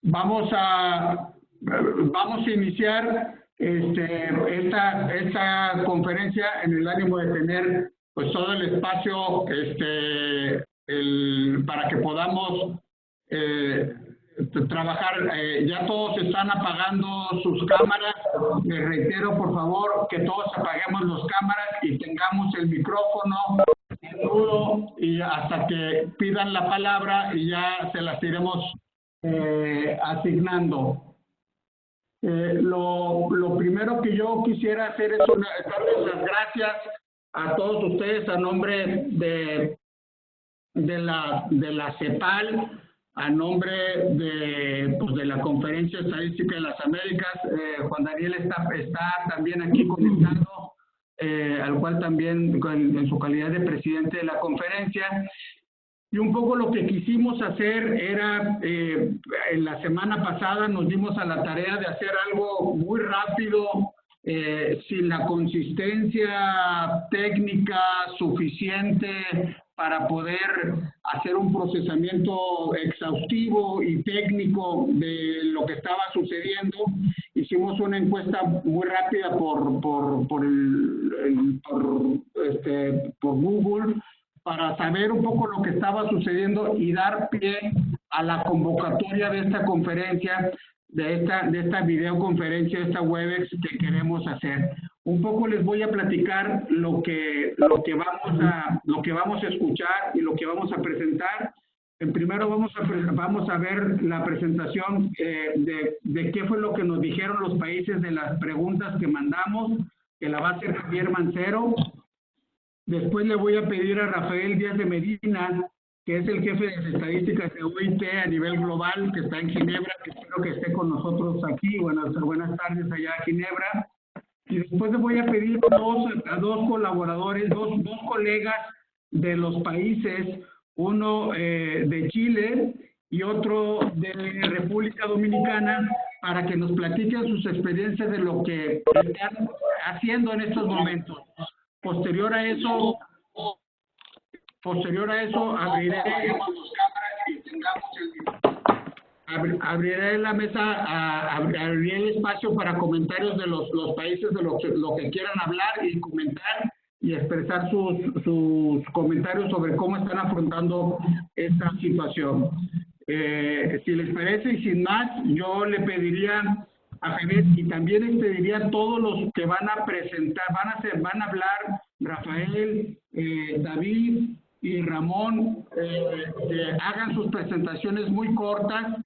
vamos a iniciar esta conferencia en el ánimo de tener pues todo el espacio para que podamos trabajar. Ya todos están apagando sus cámaras. Les reitero, por favor, que todos apaguemos las cámaras y tengamos el micrófono mudo y hasta que pidan la palabra y ya se las iremos asignando. Lo primero que yo quisiera hacer es darles las gracias a todos ustedes a nombre de la CEPAL, a nombre de la Conferencia Estadística de las Américas. Juan Daniel está también aquí conectado, al cual también en su calidad de presidente de la conferencia. Y un poco lo que quisimos hacer era, en la semana pasada nos dimos a la tarea de hacer algo muy rápido, sin la consistencia técnica suficiente para poder hacer un procesamiento exhaustivo y técnico de lo que estaba sucediendo. Hicimos una encuesta muy rápida por Google, para saber un poco lo que estaba sucediendo y dar pie a la convocatoria de esta conferencia, de esta videoconferencia, de esta Webex que queremos hacer. Un poco les voy a platicar lo que vamos a escuchar y lo que vamos a presentar. En primero vamos a ver la presentación de qué fue lo que nos dijeron los países de las preguntas que mandamos, que la va a hacer Javier Mancero. Después le voy a pedir a Rafael Díaz de Medina, que es el jefe de estadísticas de OIT a nivel global, que está en Ginebra, que espero que esté con nosotros aquí. Buenas tardes allá a Ginebra. Y después le voy a pedir a dos colaboradores, dos colegas de los países, uno de Chile y otro de República Dominicana, para que nos platiquen sus experiencias de lo que están haciendo en estos momentos. Posterior a eso abriré la mesa, abriré el espacio para comentarios de los países de lo que quieran hablar y comentar y expresar sus comentarios sobre cómo están afrontando esta situación. Si les parece y sin más, yo le pediría a Javier y también les pediría a todos los que van a presentar, van a hablar, Rafael, David y Ramón, que hagan sus presentaciones muy cortas,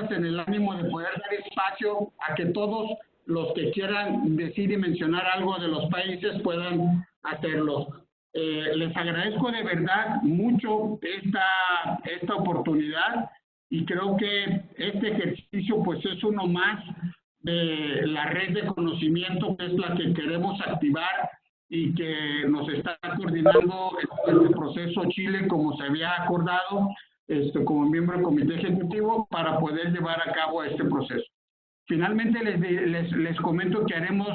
en el ánimo de poder dar espacio a que todos los que quieran decir y mencionar algo de los países puedan hacerlo. Les agradezco de verdad mucho esta oportunidad y creo que este ejercicio pues es uno más de la red de conocimiento, que es la que queremos activar y que nos está coordinando este proceso Chile, como se había acordado, como miembro del comité ejecutivo, para poder llevar a cabo este proceso. Finalmente les comento que haremos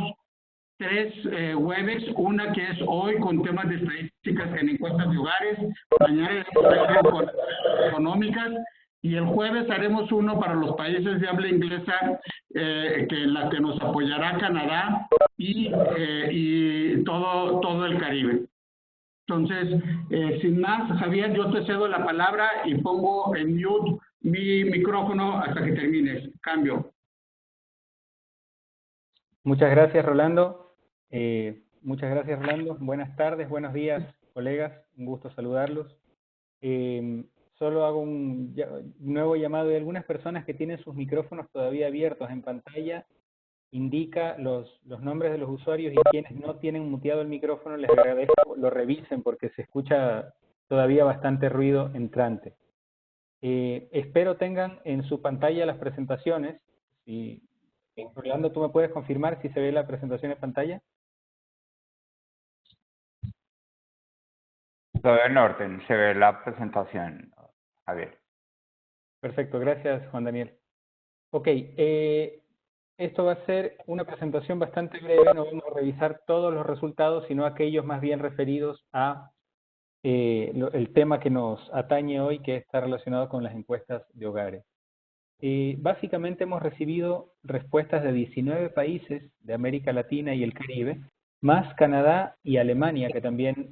3 Webex, una que es hoy con temas de estadísticas en encuestas de hogares, mañana con económicas, y el jueves haremos uno para los países de habla inglesa, en la que nos apoyará Canadá y todo el Caribe. Entonces, sin más, Javier, yo te cedo la palabra y pongo en mute mi micrófono hasta que termines. Cambio. Muchas gracias, Rolando. Buenas tardes, buenos días, colegas. Un gusto saludarlos. Solo hago un nuevo llamado de algunas personas que tienen sus micrófonos todavía abiertos en pantalla. Indica los nombres de los usuarios, y quienes no tienen muteado el micrófono les agradezco lo revisen porque se escucha todavía bastante ruido entrante. Espero tengan en su pantalla las presentaciones. Si, Rolando, ¿tú me puedes confirmar si se ve la presentación en pantalla? Todo en orden, se ve la presentación, Javier. Perfecto, gracias, Juan Daniel. Ok, esto va a ser una presentación bastante breve, no vamos a revisar todos los resultados, sino aquellos más bien referidos a el tema que nos atañe hoy, que está relacionado con las encuestas de hogares. Básicamente hemos recibido respuestas de 19 países de América Latina y el Caribe, más Canadá y Alemania, que también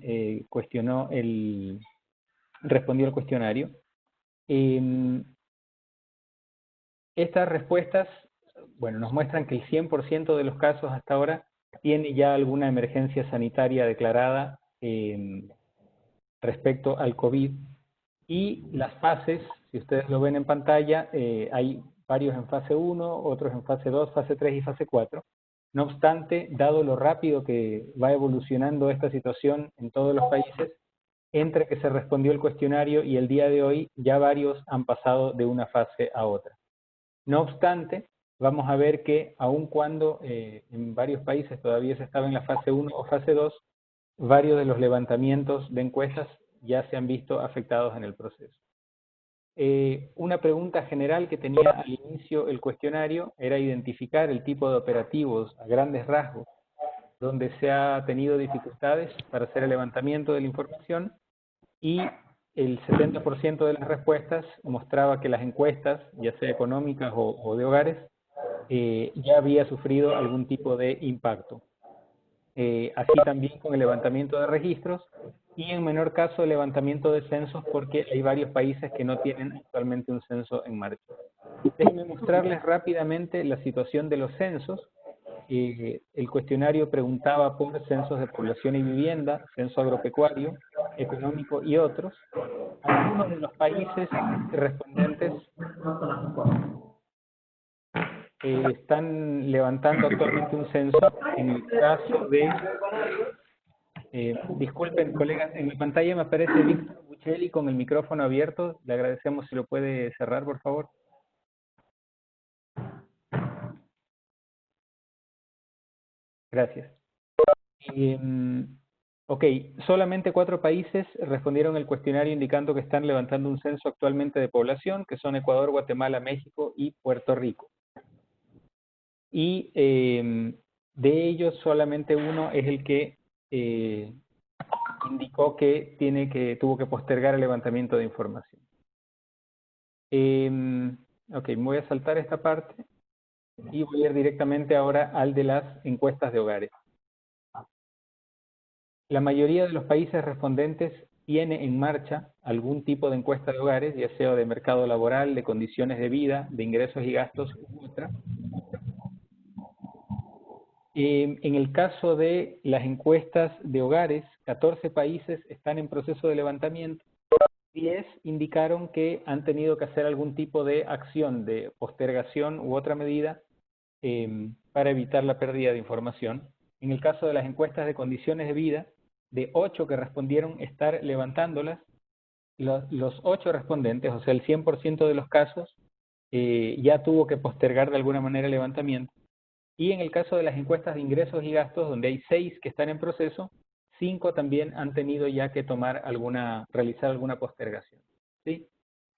respondió al cuestionario. Estas respuestas, bueno, nos muestran que el 100% de los casos hasta ahora tiene ya alguna emergencia sanitaria declarada respecto al COVID. Y las fases, si ustedes lo ven en pantalla, hay varios en fase 1, otros en fase 2, fase 3 y fase 4. No obstante, dado lo rápido que va evolucionando esta situación en todos los países, entre que se respondió el cuestionario y el día de hoy, ya varios han pasado de una fase a otra. No obstante, vamos a ver que aun cuando en varios países todavía se estaba en la fase 1 o fase 2, varios de los levantamientos de encuestas ya se han visto afectados en el proceso. Una pregunta general que tenía al inicio el cuestionario era identificar el tipo de operativos a grandes rasgos donde se ha tenido dificultades para hacer el levantamiento de la información, y el 70% de las respuestas mostraba que las encuestas, ya sea económicas o de hogares, ya había sufrido algún tipo de impacto. Así también con el levantamiento de registros y en menor caso el levantamiento de censos, porque hay varios países que no tienen actualmente un censo en marcha. Déjenme mostrarles rápidamente la situación de los censos. El cuestionario preguntaba por censos de población y vivienda, censo agropecuario, económico y otros. Algunos de los países respondentes están levantando actualmente un censo. En el caso de... disculpen, colegas, en mi pantalla me aparece Víctor Buccelli con el micrófono abierto. Le agradecemos si lo puede cerrar, por favor. Gracias. Ok, solamente 4 países respondieron el cuestionario indicando que están levantando un censo actualmente de población, que son Ecuador, Guatemala, México y Puerto Rico. Y de ellos solamente uno es el que indicó que tuvo que postergar el levantamiento de información. Ok, me voy a saltar esta parte y voy a ir directamente ahora al de las encuestas de hogares. La mayoría de los países respondentes tiene en marcha algún tipo de encuesta de hogares, ya sea de mercado laboral, de condiciones de vida, de ingresos y gastos, u otra. En el caso de las encuestas de hogares, 14 países están en proceso de levantamiento. 10 indicaron que han tenido que hacer algún tipo de acción de postergación u otra medida para evitar la pérdida de información. En el caso de las encuestas de condiciones de vida, de 8 que respondieron estar levantándolas, los 8 respondentes, o sea, el 100% de los casos, ya tuvo que postergar de alguna manera el levantamiento. Y en el caso de las encuestas de ingresos y gastos, donde hay 6 que están en proceso, 5 también han tenido ya que realizar alguna postergación, ¿sí?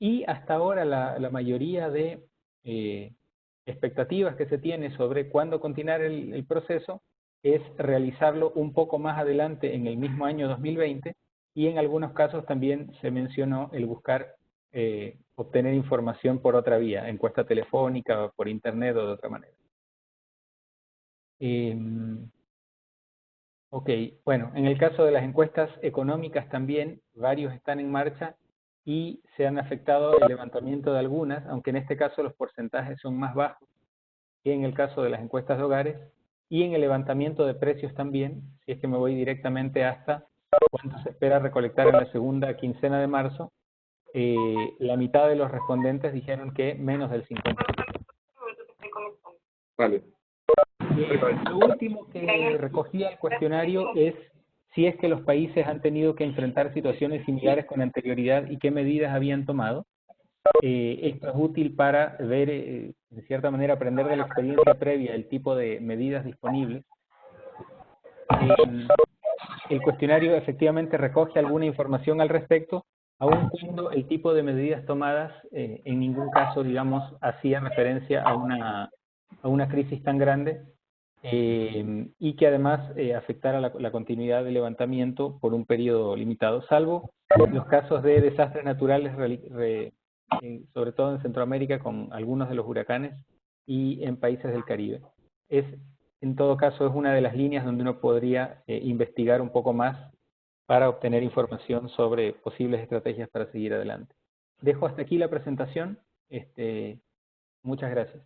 Y hasta ahora la mayoría de expectativas que se tiene sobre cuándo continuar el proceso es realizarlo un poco más adelante en el mismo año 2020, y en algunos casos también se mencionó el buscar obtener información por otra vía, encuesta telefónica, por internet o de otra manera. Ok, bueno, en el caso de las encuestas económicas también, varios están en marcha y se han afectado el levantamiento de algunas, aunque en este caso los porcentajes son más bajos que en el caso de las encuestas de hogares, y en el levantamiento de precios también, si es que me voy directamente hasta cuánto se espera recolectar en la segunda quincena de marzo, la mitad de los respondentes dijeron que menos del 50%. Vale. Lo último que recogía el cuestionario es si es que los países han tenido que enfrentar situaciones similares con anterioridad y qué medidas habían tomado. Esto es útil para ver, de cierta manera, aprender de la experiencia previa el tipo de medidas disponibles. El cuestionario efectivamente recoge alguna información al respecto, aun cuando el tipo de medidas tomadas en ningún caso, digamos, hacía referencia a una crisis tan grande y que además afectara la continuidad del levantamiento por un periodo limitado, salvo los casos de desastres naturales, sobre todo en Centroamérica con algunos de los huracanes y en países del Caribe. En todo caso, es una de las líneas donde uno podría investigar un poco más para obtener información sobre posibles estrategias para seguir adelante. Dejo hasta aquí la presentación. Muchas gracias.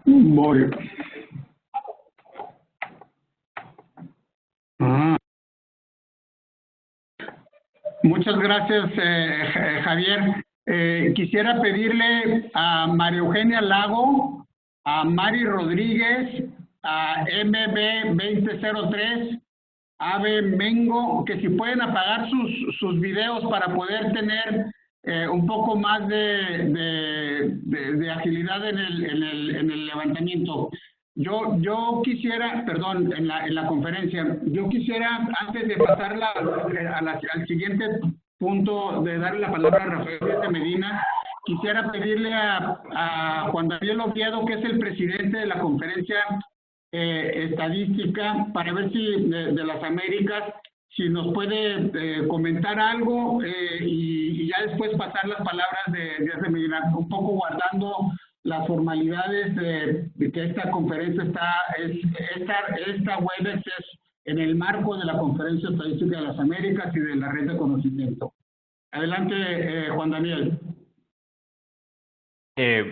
Voy. Muchas gracias, Javier. Quisiera pedirle a María Eugenia Lago, a Mari Rodríguez, a MB2003, Ave Mengo, que si pueden apagar sus videos para poder tener un poco más de agilidad en el levantamiento. Yo quisiera, perdón, en la conferencia, yo quisiera, antes de pasar al siguiente punto, de darle la palabra a Rafael de Medina, quisiera pedirle a Juan Daniel Oviedo, que es el presidente de la conferencia estadística, para ver si de las Américas, si nos puede comentar algo y ya después pasar las palabras de Medina, un poco guardando las formalidades de que esta conferencia esta WebEx es en el marco de la Conferencia Estadística de las Américas y de la Red de Conocimiento. Adelante, Juan Daniel.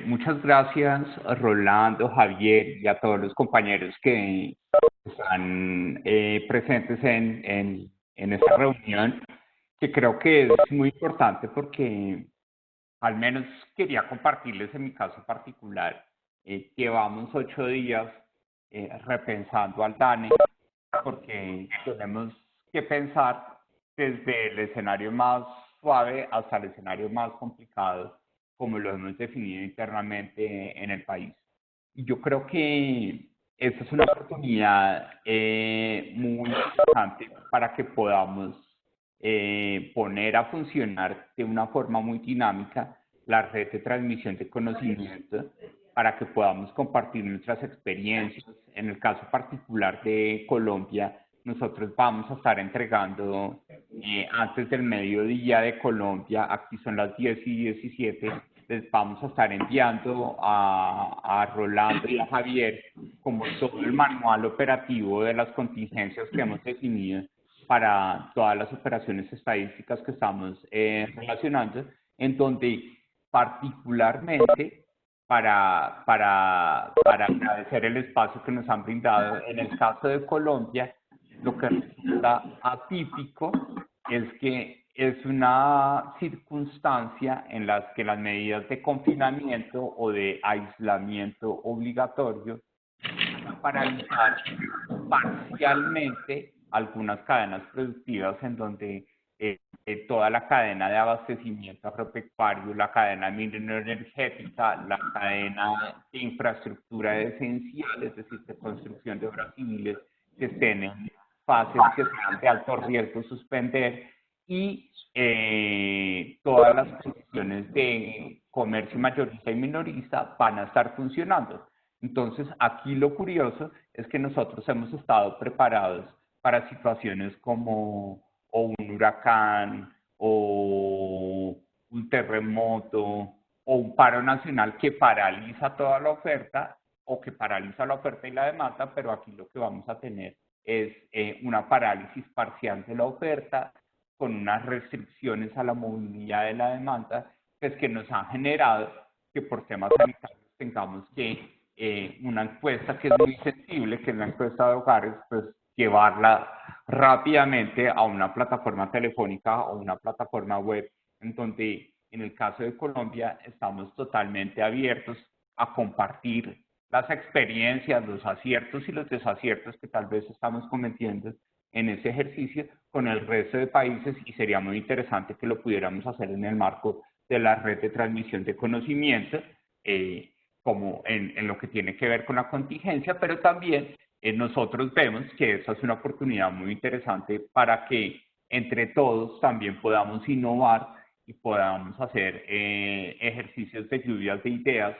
Muchas gracias, Rolando, Javier y a todos los compañeros que están presentes en esta reunión, que creo que es muy importante porque al menos quería compartirles en mi caso particular. Llevamos 8 días repensando al DANE, porque tenemos que pensar desde el escenario más suave hasta el escenario más complicado, como lo hemos definido internamente en el país. Y yo creo que esta es una oportunidad muy importante para que podamos poner a funcionar de una forma muy dinámica la red de transmisión de conocimiento, para que podamos compartir nuestras experiencias. En el caso particular de Colombia, nosotros vamos a estar entregando antes del mediodía de Colombia, aquí son las 10:17, les vamos a estar enviando a Rolando y a Javier como todo el manual operativo de las contingencias que hemos definido para todas las operaciones estadísticas que estamos relacionando, en donde particularmente para agradecer el espacio que nos han brindado. En el caso de Colombia, lo que resulta atípico es que es una circunstancia en la que las medidas de confinamiento o de aislamiento obligatorio van a paralizar parcialmente algunas cadenas productivas en donde toda la cadena de abastecimiento agropecuario, la cadena minero-energética, la cadena de infraestructura esencial, es decir, de construcción de obras civiles que estén en fases que sean de alto riesgo suspender, y todas las posiciones de comercio mayorista y minorista van a estar funcionando. Entonces, aquí lo curioso es que nosotros hemos estado preparados para situaciones como o un huracán o un terremoto o un paro nacional que paraliza toda la oferta o que paraliza la oferta y la demanda, pero aquí lo que vamos a tener es una parálisis parcial de la oferta con unas restricciones a la movilidad de la demanda, pues que nos han generado que por temas sanitarios tengamos que una encuesta que es muy sensible, que es la encuesta de hogares, pues llevarla rápidamente a una plataforma telefónica o una plataforma web, en donde en el caso de Colombia estamos totalmente abiertos a compartir las experiencias, los aciertos y los desaciertos que tal vez estamos cometiendo en ese ejercicio con el resto de países, y sería muy interesante que lo pudiéramos hacer en el marco de la red de transmisión de conocimiento, como en lo que tiene que ver con la contingencia, pero también nosotros vemos que esa es una oportunidad muy interesante para que entre todos también podamos innovar y podamos hacer ejercicios de lluvias de ideas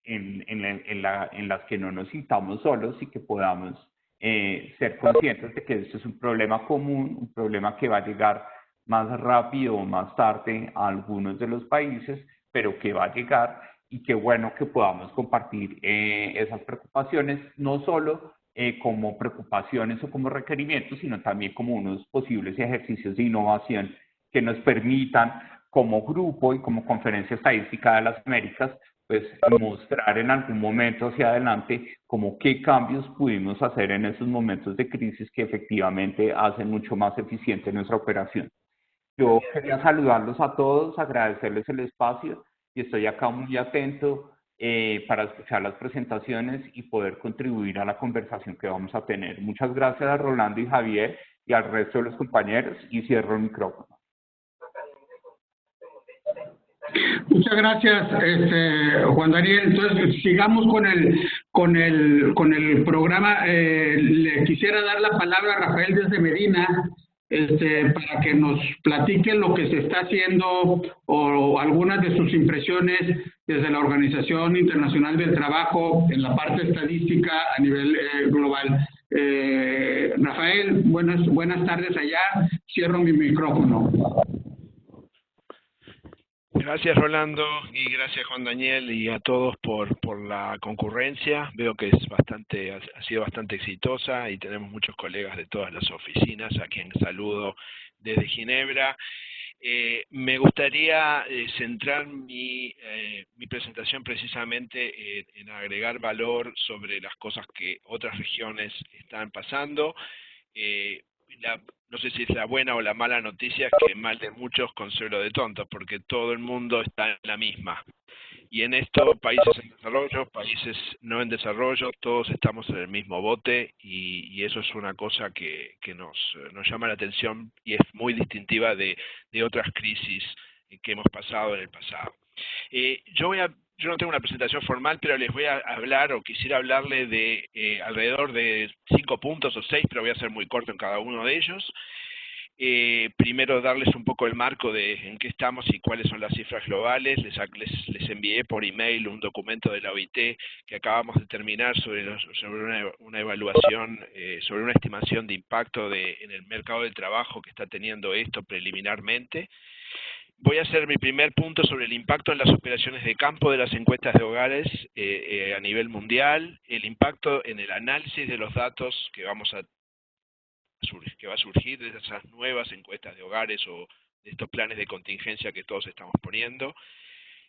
en las que no nos sintamos solos y que podamos ser conscientes de que esto es un problema común, un problema que va a llegar más rápido o más tarde a algunos de los países, pero que va a llegar, y qué bueno que podamos compartir esas preocupaciones, no solo como preocupaciones o como requerimientos, sino también como unos posibles ejercicios de innovación que nos permitan, como grupo y como Conferencia Estadística de las Américas, pues mostrar en algún momento hacia adelante como qué cambios pudimos hacer en esos momentos de crisis que efectivamente hacen mucho más eficiente nuestra operación. Yo quería saludarlos a todos, agradecerles el espacio y estoy acá muy atento para escuchar las presentaciones y poder contribuir a la conversación que vamos a tener. Muchas gracias a Rolando y Javier y al resto de los compañeros, y cierro el micrófono. Muchas gracias, Juan Daniel. Entonces, sigamos con el programa. Le quisiera dar la palabra a Rafael desde Medina, para que nos platique lo que se está haciendo o algunas de sus impresiones desde la Organización Internacional del Trabajo en la parte estadística a nivel global. Rafael, buenas tardes allá. Cierro mi micrófono. Gracias, Rolando, y gracias, Juan Daniel, y a todos por la concurrencia. Veo que ha sido bastante exitosa y tenemos muchos colegas de todas las oficinas, a quien saludo desde Ginebra. Me gustaría centrar mi presentación precisamente en agregar valor sobre las cosas que otras regiones están pasando. No sé si es la buena o la mala noticia, es que mal de muchos consuelo de tontos, porque todo el mundo está en la misma. Y en esto, países en desarrollo, países no en desarrollo, todos estamos en el mismo bote, y eso es una cosa que nos llama la atención y es muy distintiva de otras crisis que hemos pasado en el pasado. Yo no tengo una presentación formal, pero les voy a hablar, o quisiera hablarle de alrededor de 5 puntos o 6, pero voy a ser muy corto en cada uno de ellos. Primero, darles un poco el marco de en qué estamos y cuáles son las cifras globales. Les envié por email un documento de la OIT que acabamos de terminar sobre una evaluación, sobre una estimación de impacto en el mercado del trabajo que está teniendo esto preliminarmente. Voy a hacer mi primer punto sobre el impacto en las operaciones de campo de las encuestas de hogares a nivel mundial, el impacto en el análisis de los datos que va a surgir de esas nuevas encuestas de hogares o de estos planes de contingencia que todos estamos poniendo,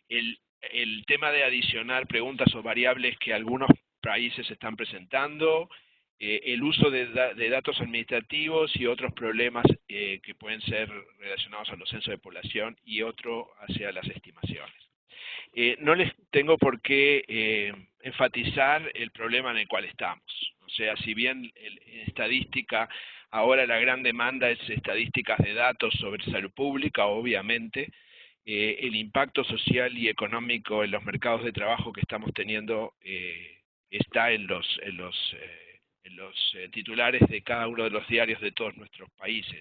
el tema de adicionar preguntas o variables que algunos países están presentando, el uso de datos administrativos y otros problemas que pueden ser relacionados a los censos de población, y otro hacia las estimaciones. No les tengo por qué enfatizar el problema en el cual estamos. O sea, si bien en estadística ahora la gran demanda es estadísticas de datos sobre salud pública, obviamente, el impacto social y económico en los mercados de trabajo que estamos teniendo está en los titulares de cada uno de los diarios de todos nuestros países.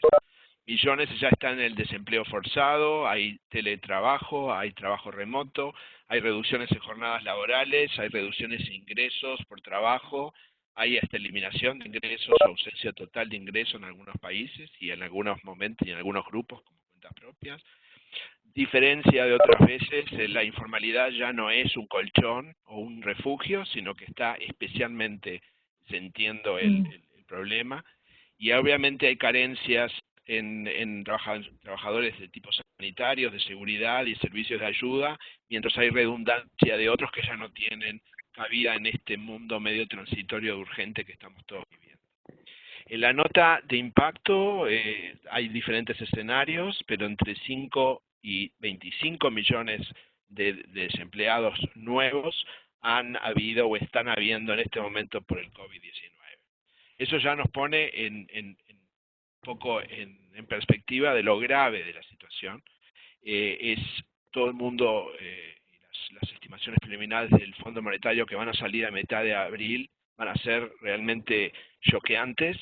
Millones ya están en el desempleo forzado, hay teletrabajo, hay trabajo remoto, hay reducciones en jornadas laborales, hay reducciones de ingresos por trabajo, hay hasta eliminación de ingresos, ausencia total de ingresos en algunos países y en algunos momentos y en algunos grupos como cuentas propias. Diferencia de otras veces, la informalidad ya no es un colchón o un refugio, sino que está especialmente sintiendo el problema, y obviamente hay carencias en trabajadores de tipo sanitarios, de seguridad y servicios de ayuda, mientras hay redundancia de otros que ya no tienen cabida en este mundo medio transitorio urgente que estamos todos viviendo. En la nota de impacto hay diferentes escenarios, pero entre 5 y 25 millones de desempleados nuevos han habido o están habiendo en este momento por el COVID-19. Eso ya nos pone un poco en perspectiva de lo grave de la situación. Es todo el mundo, las estimaciones preliminares del Fondo Monetario que van a salir a mitad de abril van a ser realmente choqueantes,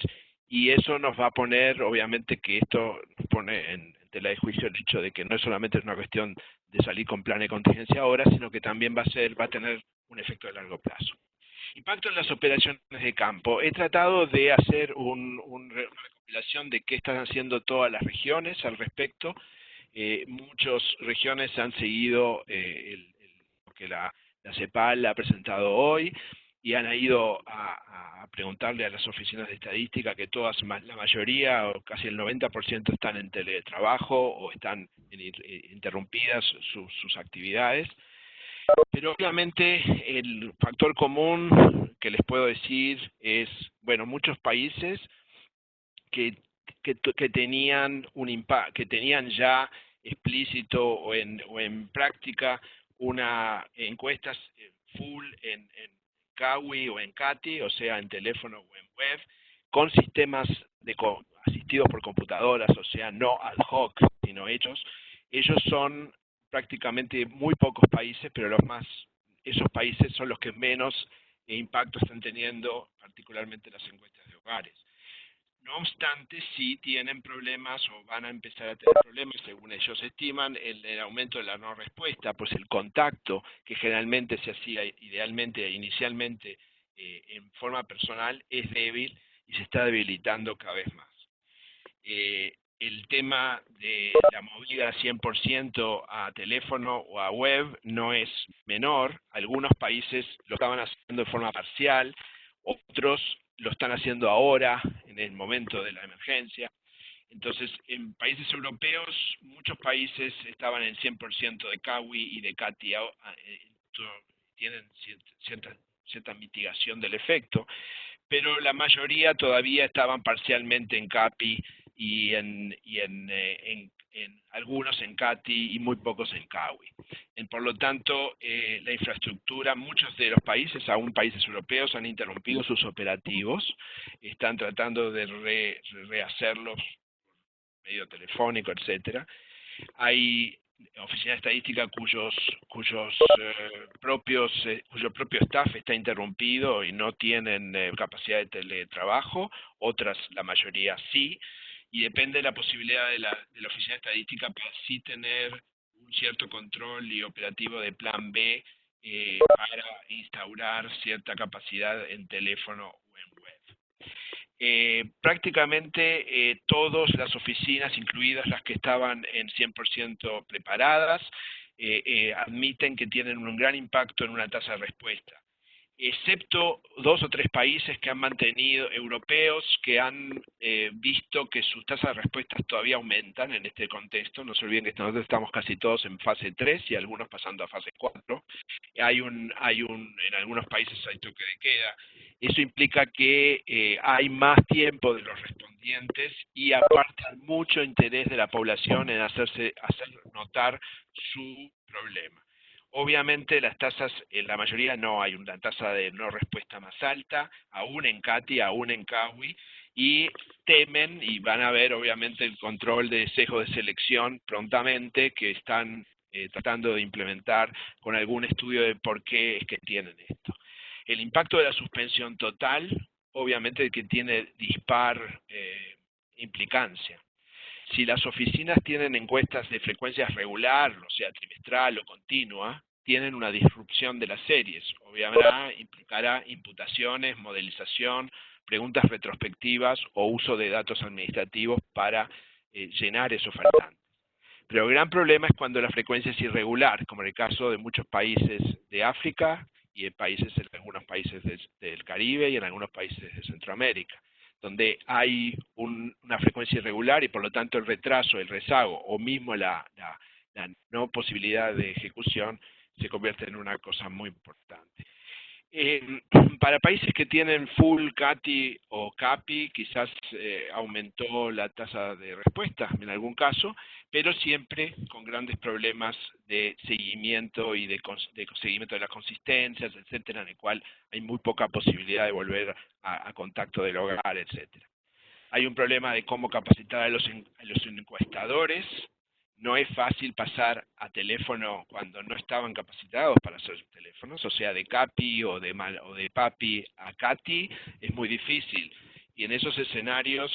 y eso nos va a poner, obviamente que esto nos pone en tela de juicio el hecho de que no solamente es una cuestión de salir con plan de contingencia ahora, sino que también va a tener un efecto de largo plazo. Impacto en las operaciones de campo. He tratado de hacer una recopilación de qué están haciendo todas las regiones al respecto. Muchas regiones han seguido lo que la CEPAL ha presentado hoy y han ido a preguntarle a las oficinas de estadística que todas, la mayoría, o casi el 90% están en teletrabajo o están interrumpidas sus actividades. Pero obviamente el factor común que les puedo decir es, bueno, muchos países que tenían que tenían ya explícito o en práctica una encuestas full en Kawi o en Kati, o sea, en teléfono o en web, con sistemas asistidos por computadoras, o sea, no ad hoc, sino hechos. Ellos son prácticamente muy pocos países, pero esos países son los que menos impacto están teniendo, particularmente las encuestas de hogares. No obstante, sí tienen problemas o van a empezar a tener problemas, según ellos estiman, el aumento de la no respuesta, pues el contacto que generalmente se hacía inicialmente en forma personal es débil y se está debilitando cada vez más. El tema de la movida 100% a teléfono o a web no es menor. Algunos países lo estaban haciendo de forma parcial, otros lo están haciendo ahora, en el momento de la emergencia. Entonces, en países europeos, muchos países estaban en 100% de Kawi y de Kati, tienen cierta mitigación del efecto, pero la mayoría todavía estaban parcialmente en Kapi y en algunos en Kati y muy pocos en Kawi. Por lo tanto, la infraestructura, muchos de los países, aún países europeos, han interrumpido sus operativos, están tratando de rehacerlos por medio telefónico, etcétera. Hay oficina de estadística cuyo propio staff está interrumpido y no tienen capacidad de teletrabajo, otras, la mayoría sí, y depende de la posibilidad de la oficina de estadística para sí tener un cierto control y operativo de plan B para instaurar cierta capacidad en teléfono o en web. Prácticamente todas las oficinas, incluidas las que estaban en 100% preparadas, admiten que tienen un gran impacto en una tasa de respuesta, excepto 2 o 3 países que han mantenido, europeos, que han visto que sus tasas de respuesta todavía aumentan en este contexto. No se olviden que nosotros estamos casi todos en fase 3 y algunos pasando a fase 4. En algunos países hay toque de queda. Eso implica que hay más tiempo de los respondientes y aparte hay mucho interés de la población en hacer notar su problema. Obviamente las tasas, en la mayoría no hay una tasa de no respuesta más alta, aún en Kati, aún en Kawi, y temen y van a ver obviamente el control de sesgo de selección prontamente que están tratando de implementar con algún estudio de por qué es que tienen esto. El impacto de la suspensión total, obviamente que tiene dispar implicancia. Si las oficinas tienen encuestas de frecuencia regular, o sea, trimestral o continua, tienen una disrupción de las series. Obviamente implicará imputaciones, modelización, preguntas retrospectivas o uso de datos administrativos para llenar esos faltantes. Pero el gran problema es cuando la frecuencia es irregular, como en el caso de muchos países de África y en algunos países del Caribe y en algunos países de Centroamérica, donde hay una frecuencia irregular y por lo tanto el retraso, el rezago o mismo la no posibilidad de ejecución se convierte en una cosa muy importante. Para países que tienen full Kati o Kapi, quizás aumentó la tasa de respuesta en algún caso, pero siempre con grandes problemas de seguimiento y de seguimiento de las consistencias, etcétera, en el cual hay muy poca posibilidad de volver a contacto del hogar, etcétera. Hay un problema de cómo capacitar a los encuestadores. No es fácil pasar a teléfono cuando no estaban capacitados para hacer teléfonos, o sea, de Kapi o de Papi a Kati, es muy difícil. y en esos escenarios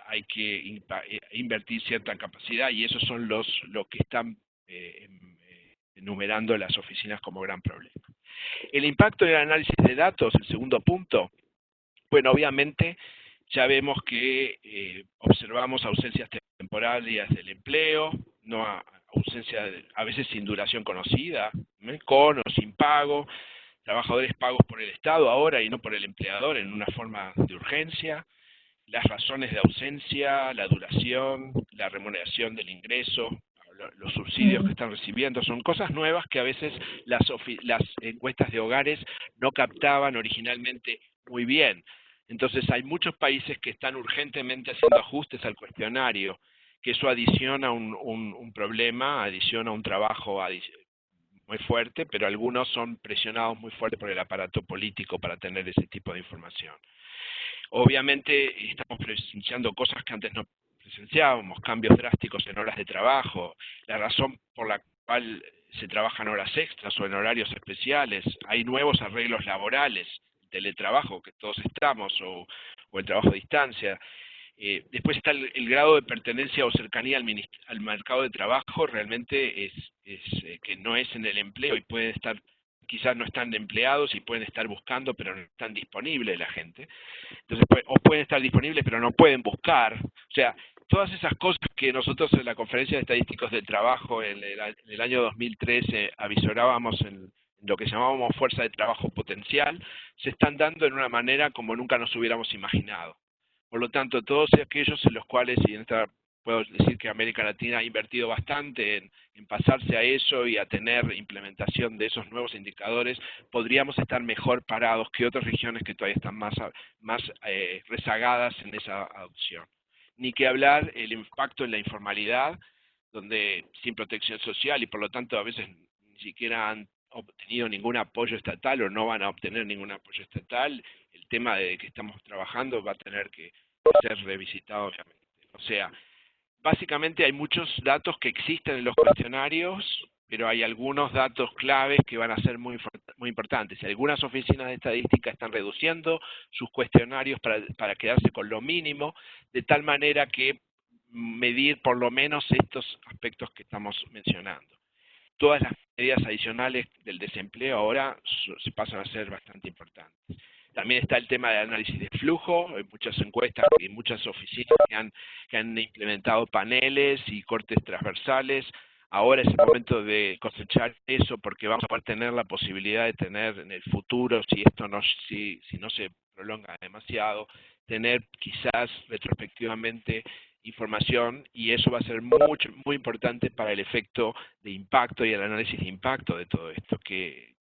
hay que invertir cierta capacidad, y esos son los que están enumerando las oficinas como gran problema. El impacto del análisis de datos, el segundo punto, bueno, obviamente ya vemos que observamos ausencias temporales del empleo, ausencia a veces sin duración conocida, con o sin pago, trabajadores pagos por el Estado ahora y no por el empleador en una forma de urgencia, las razones de ausencia, la duración, la remuneración del ingreso, los subsidios que están recibiendo, son cosas nuevas que a veces las encuestas de hogares no captaban originalmente muy bien. Entonces hay muchos países que están urgentemente haciendo ajustes al cuestionario, que eso adiciona un problema, adiciona un trabajo muy fuerte, pero algunos son presionados muy fuerte por el aparato político para tener ese tipo de información. Obviamente estamos presenciando cosas que antes no presenciábamos, cambios drásticos en horas de trabajo, la razón por la cual se trabajan horas extras o en horarios especiales, hay nuevos arreglos laborales, teletrabajo que todos estamos, o el trabajo a distancia. Después está el grado de pertenencia o cercanía al mercado de trabajo, realmente es que no es en el empleo y pueden estar, quizás no están empleados y pueden estar buscando, pero no están disponibles la gente. Entonces, o pueden estar disponibles, pero no pueden buscar. O sea, todas esas cosas que nosotros en la Conferencia de Estadísticos del Trabajo en el año 2013 avisorábamos en lo que llamábamos fuerza de trabajo potencial, se están dando en una manera como nunca nos hubiéramos imaginado. Por lo tanto, todos aquellos en los cuales, y en esta puedo decir que América Latina ha invertido bastante en pasarse a eso y a tener implementación de esos nuevos indicadores, podríamos estar mejor parados que otras regiones que todavía están más rezagadas en esa adopción. Ni que hablar el impacto en la informalidad, donde sin protección social y por lo tanto a veces ni siquiera han obtenido ningún apoyo estatal o no van a obtener ningún apoyo estatal, el tema de que estamos trabajando va a tener que ser revisitado obviamente. O sea, básicamente hay muchos datos que existen en los cuestionarios, pero hay algunos datos claves que van a ser muy importantes. Algunas oficinas de estadística están reduciendo sus cuestionarios para quedarse con lo mínimo, de tal manera que medir por lo menos estos aspectos que estamos mencionando. Todas las medidas adicionales del desempleo ahora se pasan a ser bastante importantes. También está el tema del análisis de flujo, hay muchas encuestas y muchas oficinas que han implementado paneles y cortes transversales. Ahora es el momento de cosechar eso porque vamos a poder tener la posibilidad de tener en el futuro, si no se prolonga demasiado, tener quizás retrospectivamente información, y eso va a ser muy importante para el efecto de impacto y el análisis de impacto de todo esto que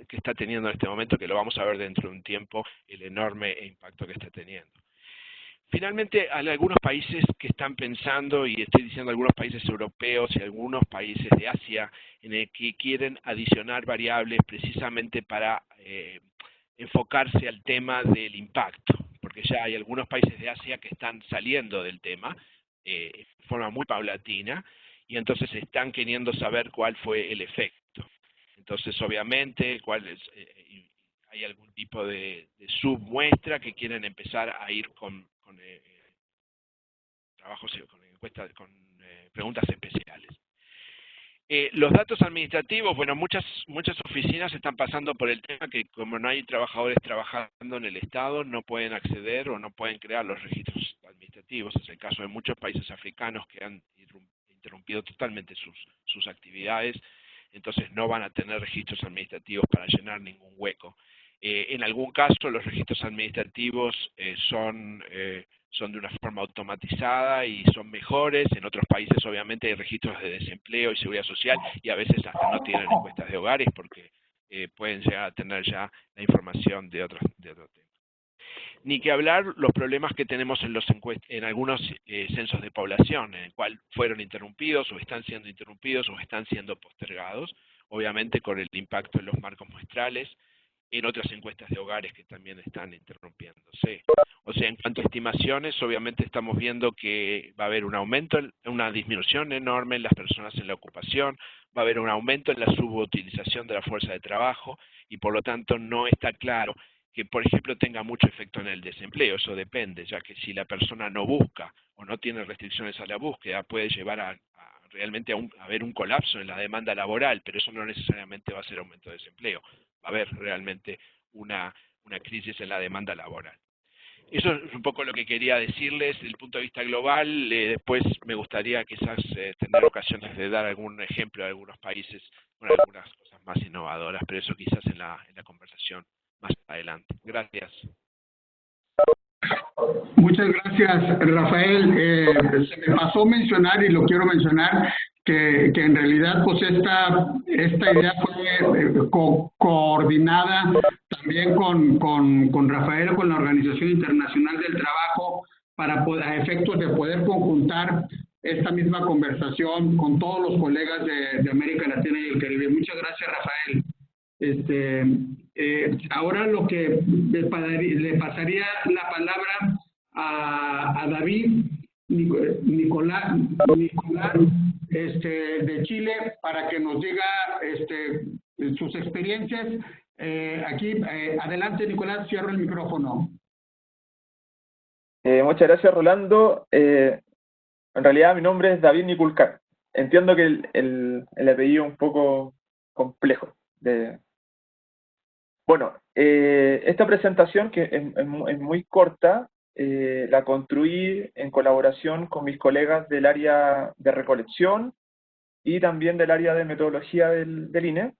está teniendo en este momento, que lo vamos a ver dentro de un tiempo, el enorme impacto que está teniendo. Finalmente, hay algunos países que están pensando, y estoy diciendo algunos países europeos y algunos países de Asia, en el que quieren adicionar variables precisamente para enfocarse al tema del impacto, porque ya hay algunos países de Asia que están saliendo del tema de forma muy paulatina, y entonces están queriendo saber cuál fue el efecto. Entonces, obviamente, hay algún tipo de submuestra que quieren empezar a ir con trabajos, con encuestas, con preguntas especiales. Los datos administrativos, bueno, muchas oficinas están pasando por el tema que como no hay trabajadores trabajando en el Estado, no pueden acceder o no pueden crear los registros administrativos. Es el caso de muchos países africanos que han interrumpido totalmente sus actividades, entonces no van a tener registros administrativos para llenar ningún hueco. En algún caso los registros administrativos son de una forma automatizada y son mejores. En otros países obviamente hay registros de desempleo y seguridad social y a veces hasta no tienen encuestas de hogares porque pueden llegar a tener ya la información de otro tema. Ni que hablar los problemas que tenemos en algunos censos de población, en el cual fueron interrumpidos o están siendo interrumpidos o están siendo postergados, obviamente con el impacto en los marcos muestrales, en otras encuestas de hogares que también están interrumpiéndose. O sea, en cuanto a estimaciones, obviamente estamos viendo que va a haber un aumento, una disminución enorme en las personas en la ocupación, va a haber un aumento en la subutilización de la fuerza de trabajo y por lo tanto no está claro que, por ejemplo, tenga mucho efecto en el desempleo. Eso depende, ya que si la persona no busca o no tiene restricciones a la búsqueda, puede llevar a realmente a haber un colapso en la demanda laboral, pero eso no necesariamente va a ser aumento de desempleo. Va a haber realmente una crisis en la demanda laboral. Eso es un poco lo que quería decirles desde el punto de vista global. Después me gustaría quizás tener ocasiones de dar algún ejemplo de algunos países con algunas cosas más innovadoras, pero eso quizás en la conversación más adelante. Gracias. Muchas gracias, Rafael. Se me pasó mencionar, y lo quiero mencionar, que en realidad pues esta idea fue coordinada también con Rafael, con la Organización Internacional del Trabajo, para a efectos de poder conjuntar esta misma conversación con todos los colegas de América Latina y el Caribe. Muchas gracias, Rafael. Ahora lo que le pasaría la palabra a David Nicolás de Chile, para que nos diga sus experiencias. Adelante, Nicolás, cierro el micrófono. Muchas gracias, Rolando. En realidad mi nombre es David Niculcar. Entiendo que el apellido es un poco complejo. Bueno, esta presentación, que es muy corta, la construí en colaboración con mis colegas del área de recolección y también del área de metodología del INE.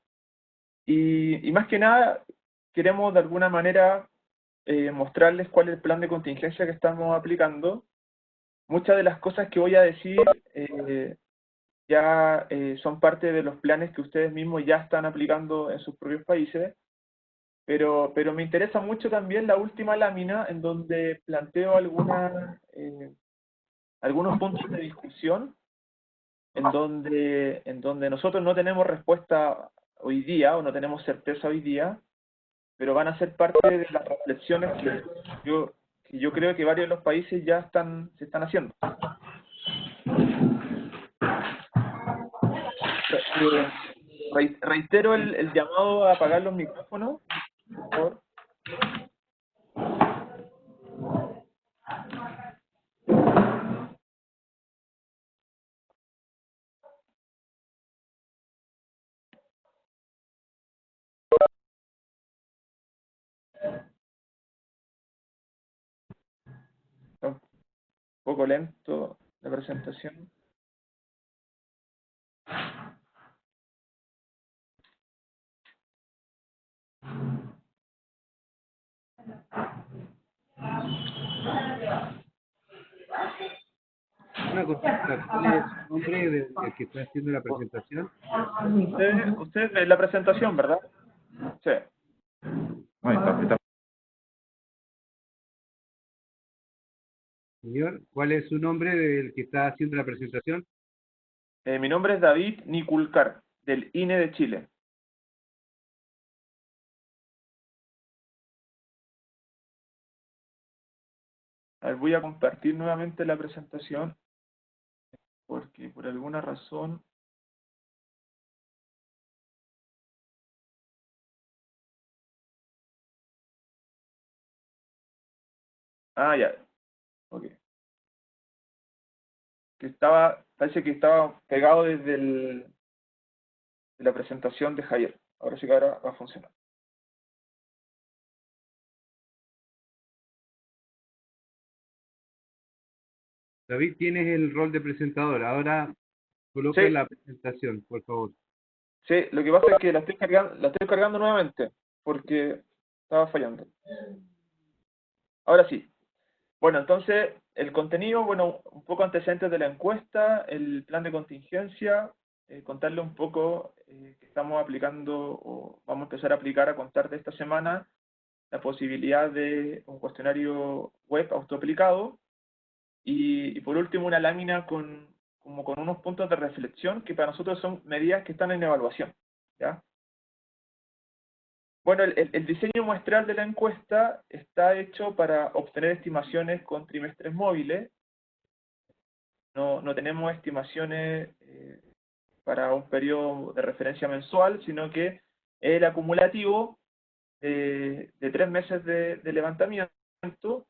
Y más que nada, queremos de alguna manera mostrarles cuál es el plan de contingencia que estamos aplicando. Muchas de las cosas que voy a decir ya son parte de los planes que ustedes mismos ya están aplicando en sus propios países. Pero me interesa mucho también la última lámina, en donde planteo algunos puntos de discusión, en donde nosotros no tenemos respuesta hoy día, o no tenemos certeza hoy día, pero van a ser parte de las reflexiones que yo creo que varios de los países ya se están haciendo. Reitero el llamado a apagar los micrófonos, por favor. Un poco lento la presentación. Una consulta, ¿cuál es el nombre del que está haciendo la presentación? Usted ve la presentación, ¿verdad? Sí. Ahí está. Señor, ¿cuál es su nombre del que está haciendo la presentación? Mi nombre es David Niculcar, del INE de Chile. A ver, voy a compartir nuevamente la presentación, porque por alguna razón... Ah, ya. Ok. Parece que estaba pegado desde de la presentación de Javier. Ahora sí que ahora va a funcionar. David, tienes el rol de presentador. Ahora coloca Sí. la presentación, por favor. Sí, lo que pasa es que la estoy cargando nuevamente, porque estaba fallando. Ahora sí. Bueno, entonces, el contenido, bueno, un poco antecedentes de la encuesta, el plan de contingencia, contarle un poco que estamos aplicando, o vamos a empezar a aplicar a contar de esta semana, la posibilidad de un cuestionario web autoaplicado, y por último una lámina con unos puntos de reflexión que para nosotros son medidas que están en evaluación, ¿ya? Bueno, el diseño muestral de la encuesta está hecho para obtener estimaciones con trimestres móviles. No tenemos estimaciones para un periodo de referencia mensual, sino que es el acumulativo de 3 meses de levantamiento.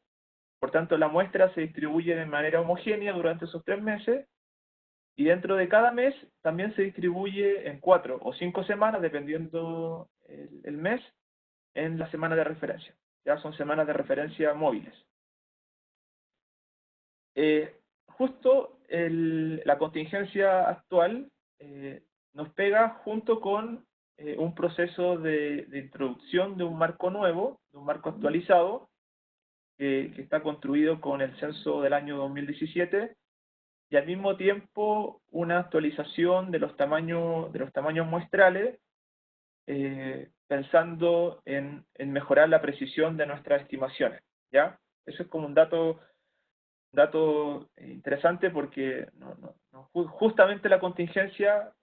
Por tanto, la muestra se distribuye de manera homogénea durante esos 3 meses, y dentro de cada mes también se distribuye en 4 o 5 semanas, dependiendo el mes, en la semana de referencia. Ya son semanas de referencia móviles. Justo la contingencia actual nos pega junto con un proceso de introducción de un marco nuevo, de un marco actualizado, que está construido con el censo del año 2017, y al mismo tiempo una actualización de los tamaños muestrales, pensando en mejorar la precisión de nuestras estimaciones. ¿Ya? Eso es como un dato interesante, porque justamente la contingencia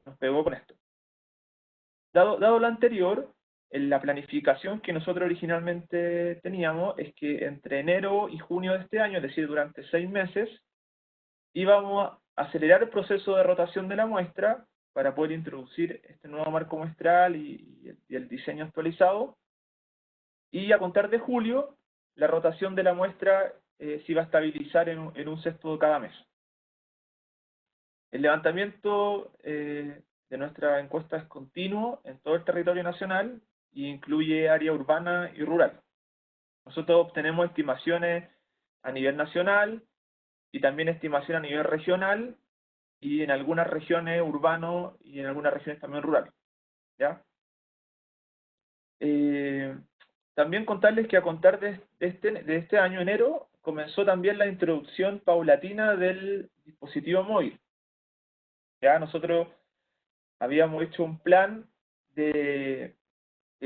nos pegó con esto. Dado lo anterior, en la planificación que nosotros originalmente teníamos es que entre enero y junio de este año, es decir, durante 6 meses, íbamos a acelerar el proceso de rotación de la muestra para poder introducir este nuevo marco muestral y el diseño actualizado. Y a contar de julio, la rotación de la muestra se iba a estabilizar en un sexto cada mes. El levantamiento de nuestra encuesta es continuo en todo el territorio nacional y incluye área urbana y rural. Nosotros obtenemos estimaciones a nivel nacional y también estimación a nivel regional, y en algunas regiones urbano y en algunas regiones también rural. ¿Ya? También contarles que a contar de este año, enero, comenzó también la introducción paulatina del dispositivo móvil. Ya nosotros habíamos hecho un plan de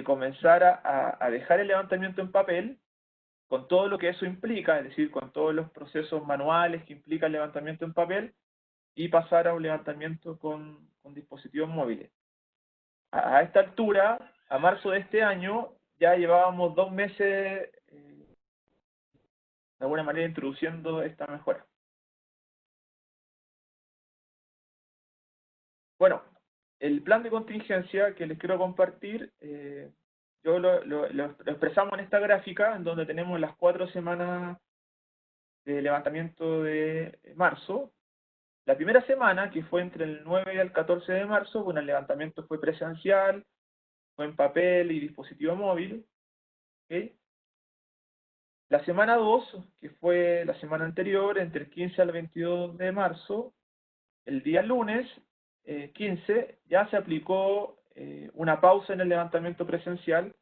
comenzar a dejar el levantamiento en papel, con todo lo que eso implica, es decir, con todos los procesos manuales que implica el levantamiento en papel, y pasar a un levantamiento con dispositivos móviles. A esta altura, a marzo de este año, ya llevábamos 2 meses de alguna manera introduciendo esta mejora. Bueno, el plan de contingencia que les quiero compartir, yo lo expresamos en esta gráfica, en donde tenemos las 4 semanas de levantamiento de marzo. La primera semana, que fue entre el 9 y el 14 de marzo, bueno, el levantamiento fue presencial, fue en papel y dispositivo móvil. ¿Okay? La semana 2, que fue la semana anterior, entre el 15 al 22 de marzo, el día lunes 15, ya se aplicó una pausa en el levantamiento presencial.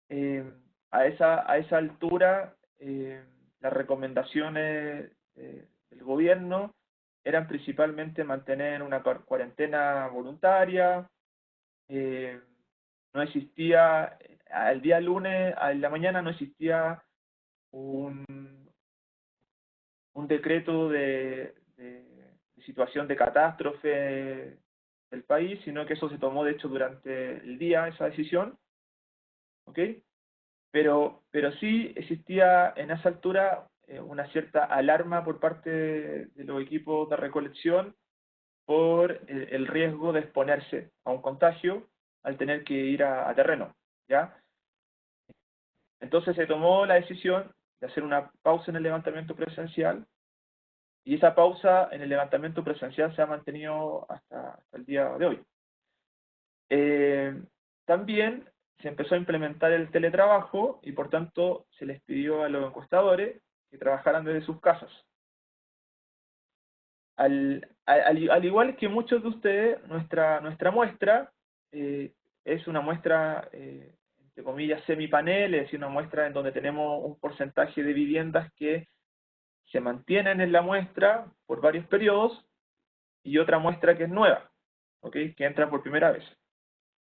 A esa altura, las recomendaciones del gobierno eran principalmente mantener una cuarentena voluntaria. No existía, al día lunes, a la mañana, no existía un decreto de situación de catástrofe del país, sino que eso se tomó de hecho durante el día, esa decisión. ¿Ok? Pero sí existía en esa altura una cierta alarma por parte de los equipos de recolección por el riesgo de exponerse a un contagio al tener que ir a terreno. ¿Ya? Entonces se tomó la decisión de hacer una pausa en el levantamiento presencial, y esa pausa en el levantamiento presencial se ha mantenido hasta el día de hoy. También se empezó a implementar el teletrabajo, y por tanto se les pidió a los encuestadores que trabajaran desde sus casas. Al igual que muchos de ustedes, nuestra muestra es una muestra, entre comillas, semipanel, es decir, una muestra en donde tenemos un porcentaje de viviendas que se mantienen en la muestra por varios periodos, y otra muestra que es nueva, ¿okay? Que entra por primera vez.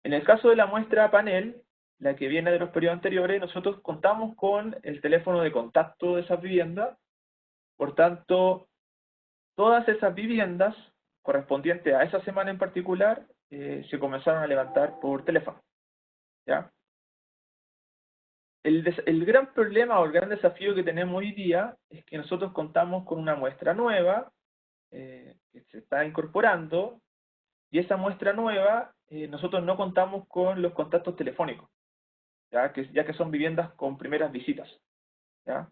En el caso de la muestra panel, la que viene de los periodos anteriores, nosotros contamos con el teléfono de contacto de esas viviendas. Por tanto, todas esas viviendas correspondientes a esa semana en particular se comenzaron a levantar por teléfono. ¿Ya? El gran problema o el gran desafío que tenemos hoy día es que nosotros contamos con una muestra nueva que se está incorporando, y esa muestra nueva nosotros no contamos con los contactos telefónicos, ya que son viviendas con primeras visitas, ¿ya?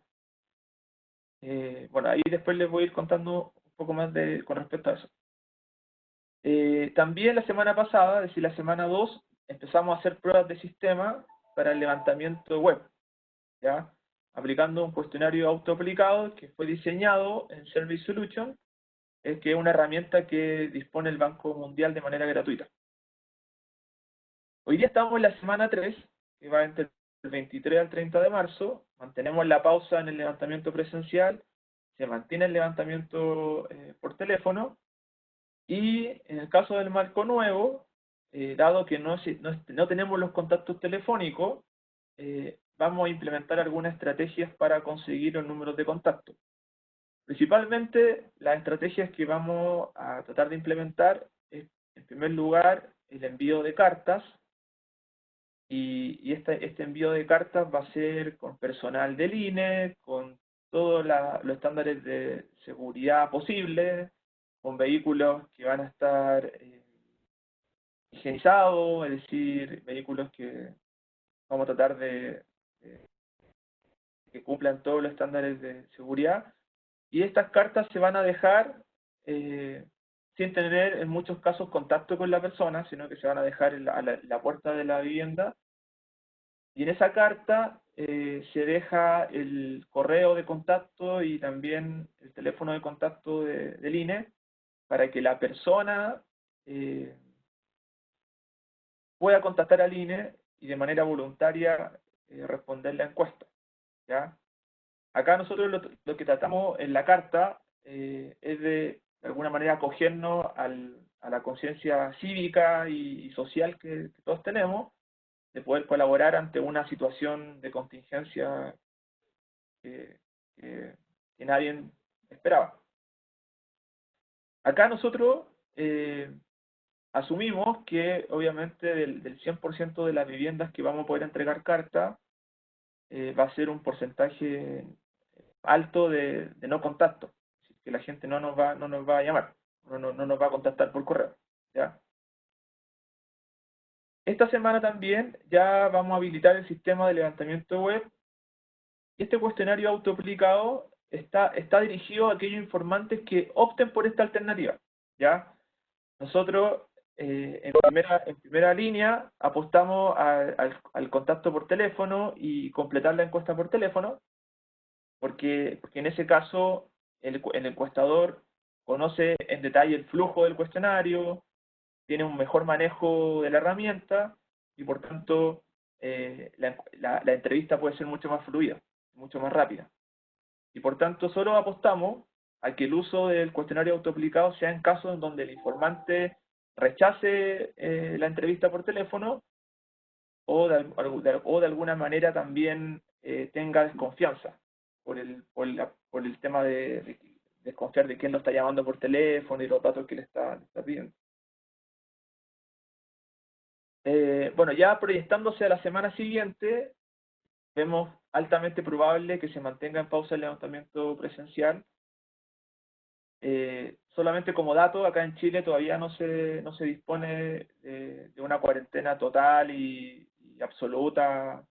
Bueno, ahí después les voy a ir contando un poco más con respecto a eso. También la semana pasada, es decir, la semana 2, empezamos a hacer pruebas de sistema para el levantamiento web, ¿ya? Aplicando un cuestionario autoaplicado que fue diseñado en Service Solution, que es una herramienta que dispone el Banco Mundial de manera gratuita. Hoy día estamos en la semana 3, que va entre el 23 al 30 de marzo, mantenemos la pausa en el levantamiento presencial, se mantiene el levantamiento por teléfono, y en el caso del marco nuevo, dado que no tenemos los contactos telefónicos, vamos a implementar algunas estrategias para conseguir los números de contacto. Principalmente, las estrategias que vamos a tratar de implementar es, en primer lugar, el envío de cartas, y este envío de cartas va a ser con personal del INE, con todos los estándares de seguridad posibles, con vehículos que van a estar higienizados, es decir, vehículos que vamos a tratar de que cumplan todos los estándares de seguridad, y estas cartas se van a dejar sin tener en muchos casos contacto con la persona, sino que se van a dejar en la puerta de la vivienda, y en esa carta se deja el correo de contacto y también el teléfono de contacto del INE, para que la persona pueda contactar al INE y de manera voluntaria responder la encuesta, ¿ya? Acá nosotros lo que tratamos en la carta es de alguna manera acogernos a la conciencia cívica y social que todos tenemos, de poder colaborar ante una situación de contingencia que nadie esperaba. Acá nosotros asumimos que obviamente del 100% de las viviendas que vamos a poder entregar carta, va a ser un porcentaje alto de no contacto, que la gente no nos va a llamar, no nos va a contactar por correo, ¿ya? Esta semana también ya vamos a habilitar el sistema de levantamiento web, y este cuestionario autoaplicado está dirigido a aquellos informantes que opten por esta alternativa, ¿ya? Nosotros en primera línea apostamos al contacto por teléfono y completar la encuesta por teléfono, porque en ese caso el encuestador conoce en detalle el flujo del cuestionario, tiene un mejor manejo de la herramienta, y por tanto la entrevista puede ser mucho más fluida, mucho más rápida. Y por tanto solo apostamos a que el uso del cuestionario autoaplicado sea en casos en donde el informante rechace la entrevista por teléfono, o de alguna manera también tenga desconfianza por el tema de desconfiar de quién lo está llamando por teléfono y los datos que le está pidiendo. Bueno, ya proyectándose a la semana siguiente, vemos altamente probable que se mantenga en pausa el levantamiento presencial. Solamente como dato, acá en Chile todavía no se dispone de una cuarentena total y absoluta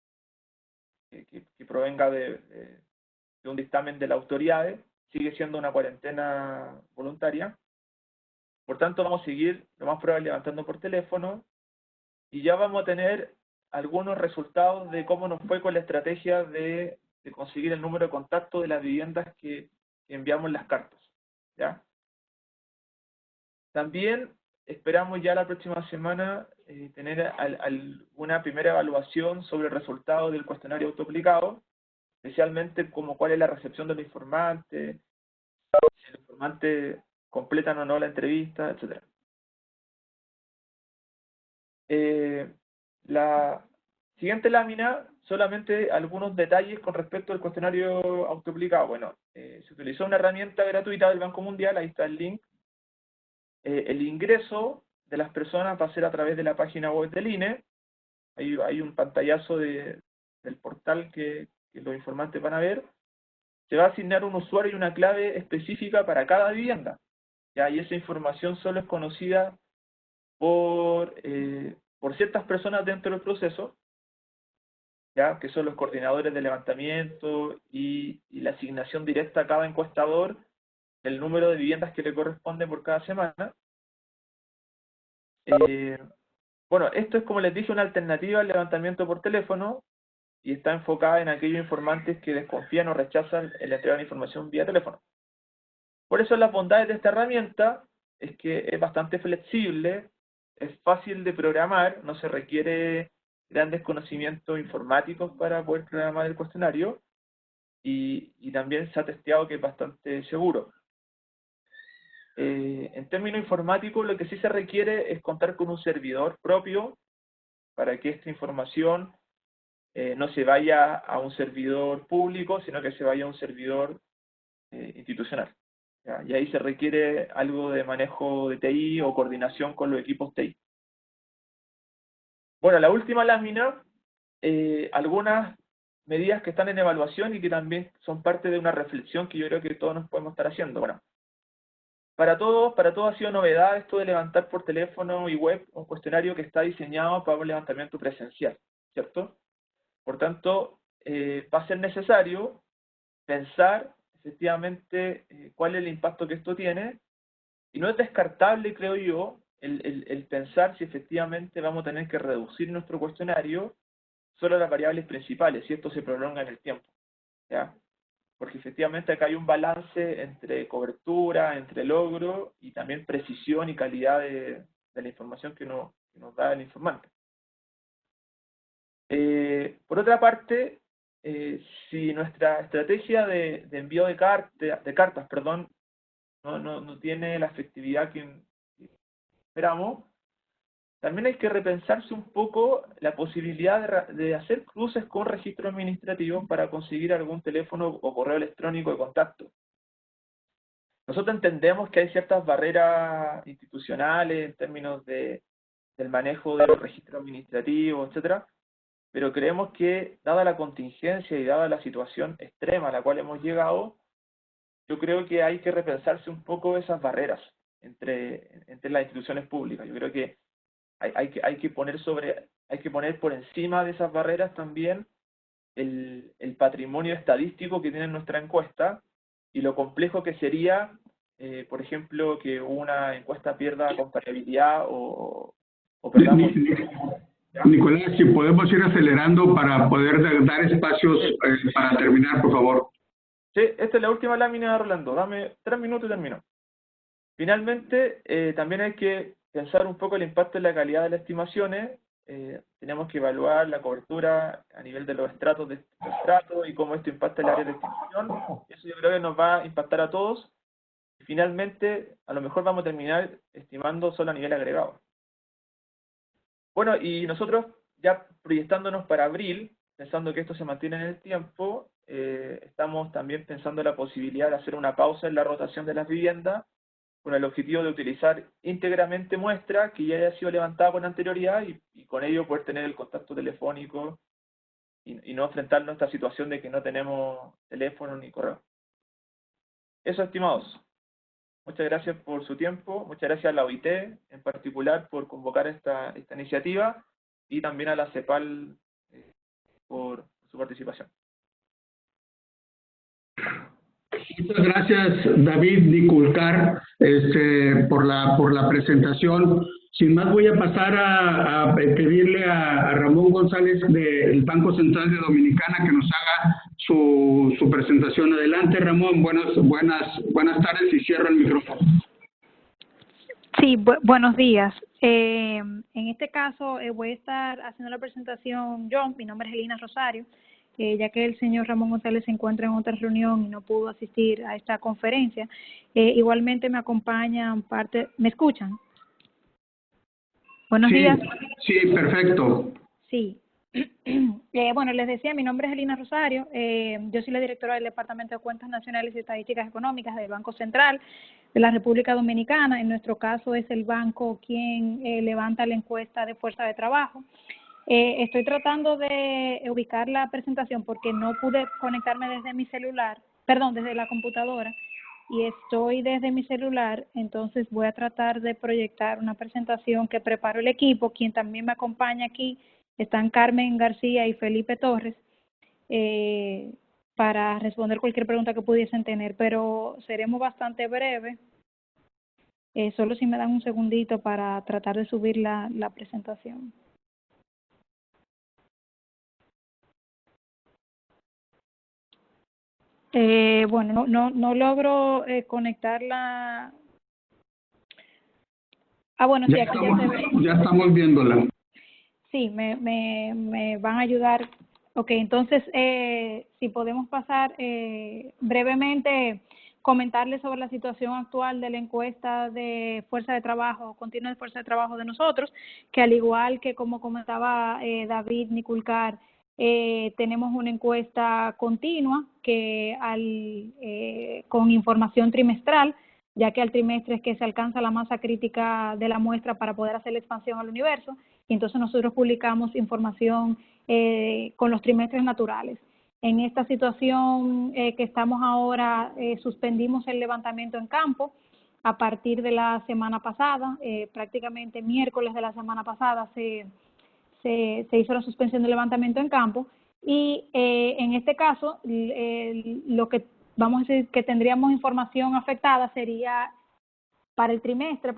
que provenga de un dictamen de las autoridades. Sigue siendo una cuarentena voluntaria. Por tanto, vamos a seguir lo más probable levantando por teléfono, y ya vamos a tener algunos resultados de cómo nos fue con la estrategia de conseguir el número de contacto de las viviendas que enviamos las cartas, ¿ya? También esperamos ya la próxima semana tener alguna primera evaluación sobre el resultado del cuestionario autoaplicado, especialmente como cuál es la recepción del informante, si el informante completan o no la entrevista, etc. La siguiente lámina, solamente algunos detalles con respecto al cuestionario autoaplicado. Bueno, se utilizó una herramienta gratuita del Banco Mundial, ahí está el link. El ingreso de las personas va a ser a través de la página web del INE. Hay un pantallazo del portal que los informantes van a ver. Se va a asignar un usuario y una clave específica para cada vivienda, ¿ya? Y esa información solo es conocida por ciertas personas dentro del proceso, ¿ya? Que son los coordinadores de levantamiento y la asignación directa a cada encuestador del número de viviendas que le corresponde por cada semana. Bueno, esto es, como les dije, una alternativa al levantamiento por teléfono y está enfocada en aquellos informantes que desconfían o rechazan el entregar información vía teléfono. Por eso las bondades de esta herramienta es que es bastante flexible, es fácil de programar, no se requiere grandes conocimientos informáticos para poder programar el cuestionario y también se ha testeado que es bastante seguro. En términos informáticos, lo que sí se requiere es contar con un servidor propio para que esta información no se vaya a un servidor público, sino que se vaya a un servidor institucional. ¿Ya? Y ahí se requiere algo de manejo de TI o coordinación con los equipos TI. Bueno, la última lámina, algunas medidas que están en evaluación y que también son parte de una reflexión que yo creo que todos nos podemos estar haciendo. Bueno, para todos ha sido novedad esto de levantar por teléfono y web un cuestionario que está diseñado para un levantamiento presencial, ¿cierto? Por tanto, va a ser necesario pensar efectivamente cuál es el impacto que esto tiene, y no es descartable, creo yo, el pensar si efectivamente vamos a tener que reducir nuestro cuestionario solo a las variables principales, si esto se prolonga en el tiempo, ¿ya? Porque efectivamente acá hay un balance entre cobertura, entre logro, y también precisión y calidad de la información que nos da el informante. Por otra parte, si nuestra estrategia de envío de cartas, no tiene la efectividad que esperamos, también hay que repensarse un poco la posibilidad de hacer cruces con registros administrativos para conseguir algún teléfono o correo electrónico de contacto. Nosotros entendemos que hay ciertas barreras institucionales en términos del manejo de los registros administrativos, etcétera, pero creemos que, dada la contingencia y dada la situación extrema a la cual hemos llegado, yo creo que hay que repensarse un poco esas barreras entre las instituciones públicas. Yo creo que hay que poner por encima de esas barreras también el patrimonio estadístico que tiene nuestra encuesta y lo complejo que sería, por ejemplo, que una encuesta pierda comparabilidad o perdamos... Nicolás, si podemos ir acelerando para poder dar espacios para terminar, por favor. Sí, esta es la última lámina, Rolando. Dame 3 minutos y termino. Finalmente, también hay que pensar un poco el impacto en la calidad de las estimaciones. Tenemos que evaluar la cobertura a nivel de los estratos de estrato y cómo esto impacta el área de estimación. Eso yo creo que nos va a impactar a todos. Y finalmente, a lo mejor vamos a terminar estimando solo a nivel agregado. Bueno, y nosotros ya proyectándonos para abril, pensando que esto se mantiene en el tiempo, estamos también pensando en la posibilidad de hacer una pausa en la rotación de las viviendas, con el objetivo de utilizar íntegramente muestra que ya haya sido levantada con anterioridad y con ello poder tener el contacto telefónico y no enfrentarnos a esta situación de que no tenemos teléfono ni correo. Eso, estimados. Muchas gracias por su tiempo, muchas gracias a la OIT en particular por convocar esta iniciativa y también a la CEPAL por su participación. Muchas gracias, David Niculcar, por la presentación. Sin más, voy a pasar a pedirle a Ramón González del Banco Central de Dominicana que nos haga su presentación. Adelante, Ramón. Buenas tardes y cierro el micrófono. Sí, buenos días. En este caso voy a estar haciendo la presentación yo. Mi nombre es Elina Rosario. Ya que el señor Ramón González se encuentra en otra reunión y no pudo asistir a esta conferencia. Igualmente me acompañan ¿me escuchan? Buenos días. Sí, perfecto. Sí. Bueno, les decía, mi nombre es Elina Rosario, yo soy la directora del Departamento de Cuentas Nacionales y Estadísticas Económicas del Banco Central de la República Dominicana. En nuestro caso es el banco quien levanta la encuesta de fuerza de trabajo. Estoy tratando de ubicar la presentación porque no pude conectarme desde mi celular, desde la computadora, y estoy desde mi celular, entonces voy a tratar de proyectar una presentación que preparó el equipo. Quien también me acompaña aquí están Carmen García y Felipe Torres, para responder cualquier pregunta que pudiesen tener, pero seremos bastante breves. Solo si me dan un segundito para tratar de subir la presentación. Bueno, no logro conectarla. Bueno, sí, aquí ya se ve. Ya estamos viéndola. Sí, me van a ayudar. Ok, entonces, si podemos pasar brevemente, comentarles sobre la situación actual de la encuesta de fuerza de trabajo, continua de fuerza de trabajo de nosotros, que al igual que como comentaba David Niculcar, tenemos una encuesta continua que con información trimestral, ya que al trimestre es que se alcanza la masa crítica de la muestra para poder hacer la expansión al universo, y entonces nosotros publicamos información con los trimestres naturales. En esta situación que estamos ahora, suspendimos el levantamiento en campo a partir de la semana pasada, prácticamente miércoles de la semana pasada se hizo la suspensión del levantamiento en campo, y en este caso lo que vamos a decir que tendríamos información afectada sería para el primer trimestre, a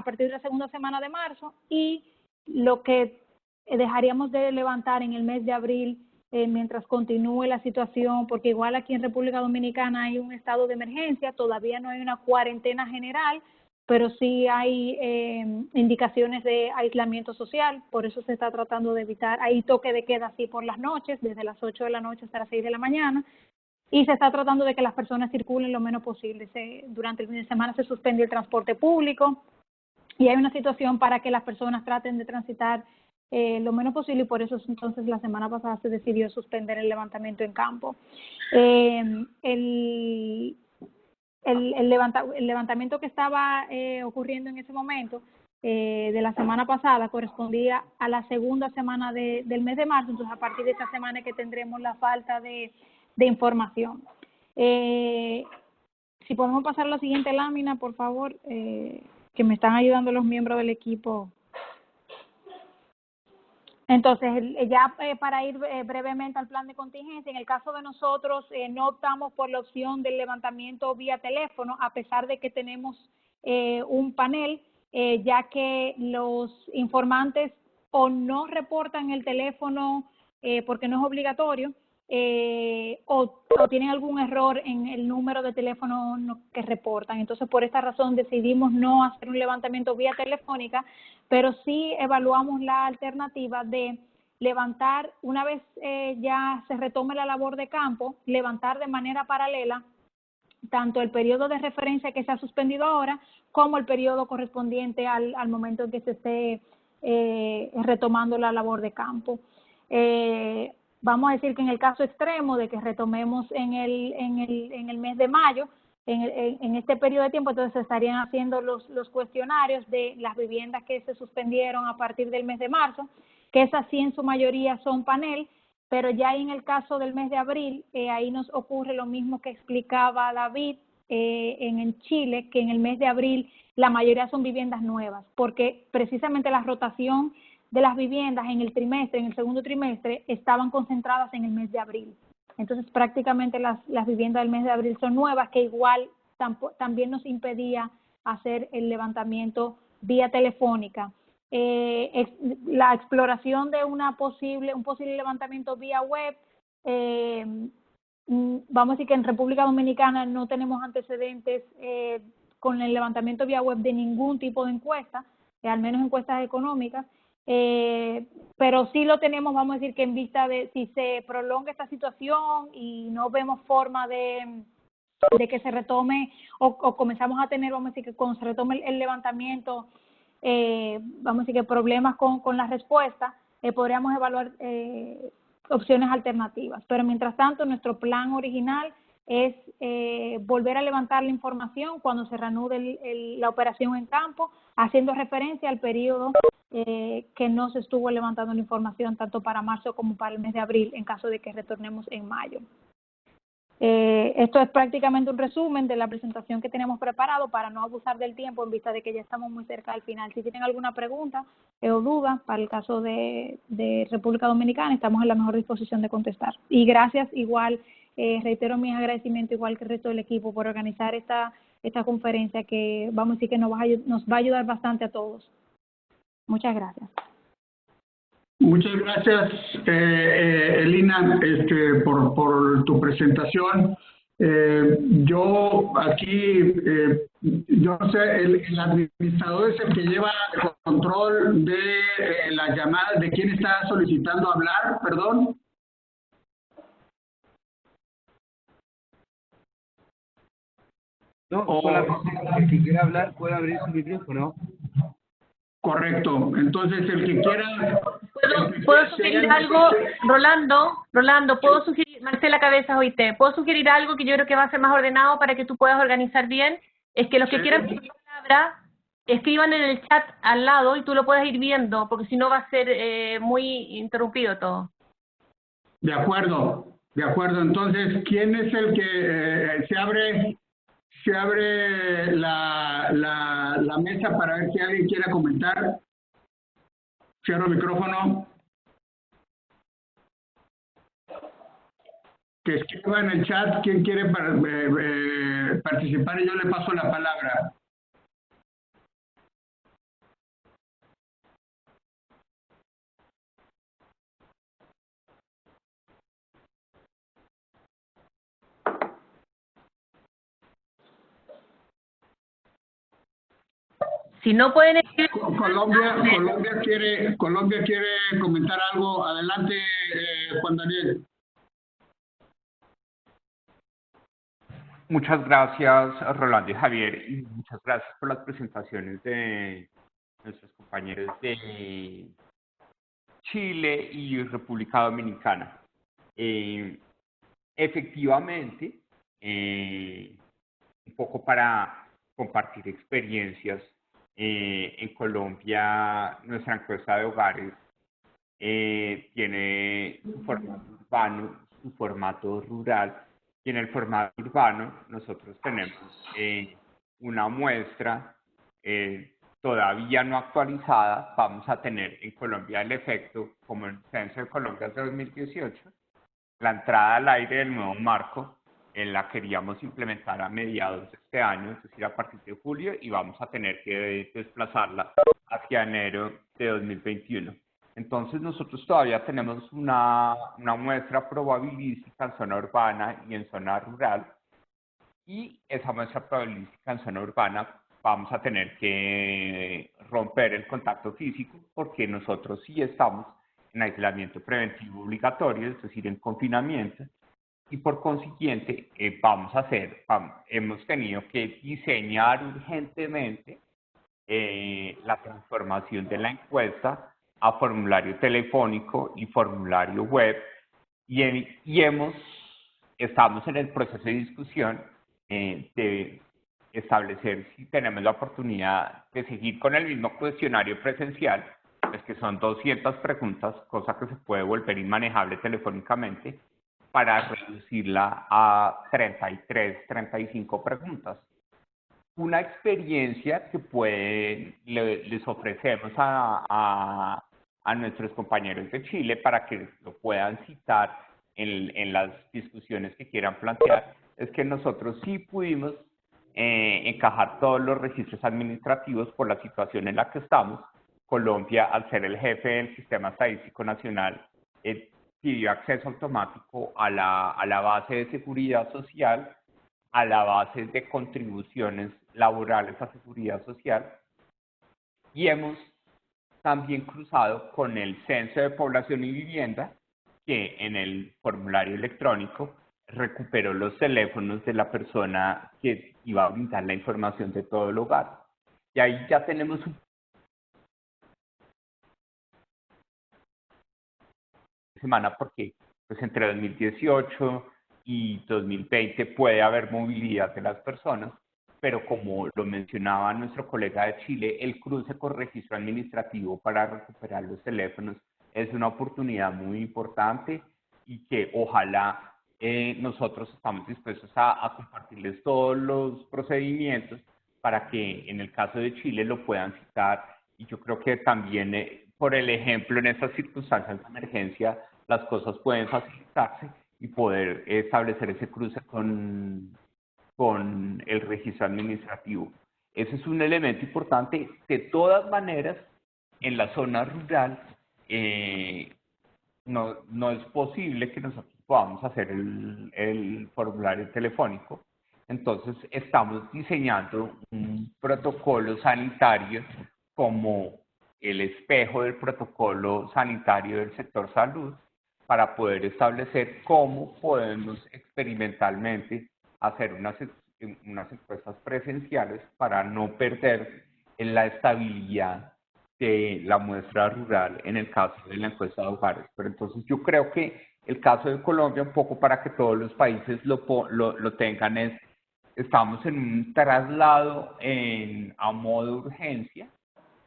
partir de la segunda semana de marzo, y lo que dejaríamos de levantar en el mes de abril mientras continúe la situación, porque igual aquí en República Dominicana hay un estado de emergencia, todavía no hay una cuarentena general, pero sí hay indicaciones de aislamiento social, por eso se está tratando de evitar, hay toque de queda así por las noches, desde las 8 de la noche hasta las 6 de la mañana, y se está tratando de que las personas circulen lo menos posible. Durante el fin de semana se suspendió el transporte público, y hay una situación para que las personas traten de transitar lo menos posible, y por eso entonces la semana pasada se decidió suspender el levantamiento en campo. El levantamiento que estaba ocurriendo en ese momento de la semana pasada correspondía a la segunda semana del mes de marzo, entonces a partir de esta semana es que tendremos la falta de información. Si podemos pasar a la siguiente lámina, por favor, que me están ayudando los miembros del equipo. Entonces, ya para ir brevemente al plan de contingencia, en el caso de nosotros no optamos por la opción del levantamiento vía teléfono, a pesar de que tenemos un panel, ya que los informantes o no reportan el teléfono porque no es obligatorio, o tienen algún error en el número de teléfono que reportan. Entonces, por esta razón decidimos no hacer un levantamiento vía telefónica, pero sí evaluamos la alternativa de levantar, una vez ya se retome la labor de campo, levantar de manera paralela tanto el periodo de referencia que se ha suspendido ahora como el periodo correspondiente al momento en que se esté retomando la labor de campo. Vamos a decir que en el caso extremo de que retomemos en el mes de mayo, en este periodo de tiempo, entonces se estarían haciendo los cuestionarios de las viviendas que se suspendieron a partir del mes de marzo, que esas sí en su mayoría son panel, pero ya en el caso del mes de abril, ahí nos ocurre lo mismo que explicaba David en Chile, que en el mes de abril la mayoría son viviendas nuevas, porque precisamente la rotación de las viviendas en el segundo trimestre, estaban concentradas en el mes de abril. Entonces, prácticamente las viviendas del mes de abril son nuevas, que igual también nos impedía hacer el levantamiento vía telefónica. La exploración de un posible levantamiento vía web, vamos a decir que en República Dominicana no tenemos antecedentes con el levantamiento vía web de ningún tipo de encuesta, al menos encuestas económicas, pero sí lo tenemos, vamos a decir que en vista de si se prolonga esta situación y no vemos forma de que se retome o comenzamos a tener, vamos a decir que cuando se retome el levantamiento, vamos a decir que problemas con la respuesta, podríamos evaluar opciones alternativas. Pero mientras tanto, nuestro plan original es volver a levantar la información cuando se reanude la operación en campo, haciendo referencia al periodo que no se estuvo levantando la información tanto para marzo como para el mes de abril, en caso de que retornemos en mayo. Esto es prácticamente un resumen de la presentación que tenemos preparado para no abusar del tiempo en vista de que ya estamos muy cerca del final. Si tienen alguna pregunta o duda para el caso de República Dominicana, estamos en la mejor disposición de contestar. Y gracias igual, reitero mis agradecimientos igual que el resto del equipo por organizar esta conferencia que vamos a decir que nos va a ayudar bastante a todos. Muchas gracias. Muchas gracias, Elina, por tu presentación. Yo aquí, yo no sé, el administrador es el que lleva el control de las llamadas, de quién está solicitando hablar, perdón. No, solamente el que quiera hablar puede abrir su micrófono. Correcto. Entonces, el que quiera... ¿Puedo sugerir algo, Rolando, puedo sugerir, Marcela Cabezas, oíste, puedo sugerir algo que yo creo que va a ser más ordenado para que tú puedas organizar bien? Es que los que quieran pedir palabra, escriban en el chat al lado y tú lo puedes ir viendo, porque si no va a ser muy interrumpido todo. De acuerdo. Entonces, ¿quién es el que se abre la mesa para ver si alguien quiere comentar? Cierro el micrófono. Que escriba en el chat quién quiere participar y yo le paso la palabra. Si no pueden escribir... Colombia quiere comentar algo. Adelante, Juan Daniel. Muchas gracias, Rolando y Javier, y muchas gracias por las presentaciones de nuestros compañeros de Chile y República Dominicana. Efectivamente, un poco para compartir experiencias, en Colombia nuestra encuesta de hogares tiene su formato urbano, su formato rural, y en el formato urbano nosotros tenemos una muestra todavía no actualizada. Vamos a tener en Colombia el efecto, como el Censo de Colombia de 2018, la entrada al aire del nuevo marco, la queríamos implementar a mediados de este año, es decir, a partir de julio, y vamos a tener que desplazarla hacia enero de 2021. Entonces nosotros todavía tenemos una muestra probabilística en zona urbana y en zona rural, y esa muestra probabilística en zona urbana vamos a tener que romper el contacto físico, porque nosotros sí estamos en aislamiento preventivo obligatorio, es decir, en confinamiento, y por consiguiente hemos tenido que diseñar urgentemente la transformación de la encuesta a formulario telefónico y formulario web, estamos en el proceso de discusión de establecer si tenemos la oportunidad de seguir con el mismo cuestionario presencial, pues que son 200 preguntas, cosa que se puede volver inmanejable telefónicamente, para reducirla a 33, 35 preguntas. Una experiencia que les ofrecemos a nuestros compañeros de Chile para que lo puedan citar en las discusiones que quieran plantear, es que nosotros sí pudimos encajar todos los registros administrativos por la situación en la que estamos. Colombia, al ser el jefe del Sistema Estadístico Nacional, pidió acceso automático a la base de seguridad social, a la base de contribuciones laborales a seguridad social, y hemos también cruzado con el Censo de Población y Vivienda, que en el formulario electrónico recuperó los teléfonos de la persona que iba a brindar la información de todo el hogar. Y ahí ya tenemos un semana, porque pues entre 2018 y 2020 puede haber movilidad de las personas, pero como lo mencionaba nuestro colega de Chile, el cruce con registro administrativo para recuperar los teléfonos es una oportunidad muy importante y que ojalá nosotros estamos dispuestos a compartirles todos los procedimientos para que en el caso de Chile lo puedan citar. Y yo creo que también por el ejemplo en estas circunstancias de emergencia las cosas pueden facilitarse y poder establecer ese cruce con el registro administrativo. Ese es un elemento importante. De todas maneras, en la zona rural no es posible que nosotros podamos hacer el formulario telefónico. Entonces, estamos diseñando un protocolo sanitario como el espejo del protocolo sanitario del sector salud para poder establecer cómo podemos experimentalmente hacer unas encuestas presenciales para no perder en la estabilidad de la muestra rural en el caso de la encuesta de hogares. Pero entonces yo creo que el caso de Colombia, un poco para que todos los países lo tengan, estamos en un traslado a modo de urgencia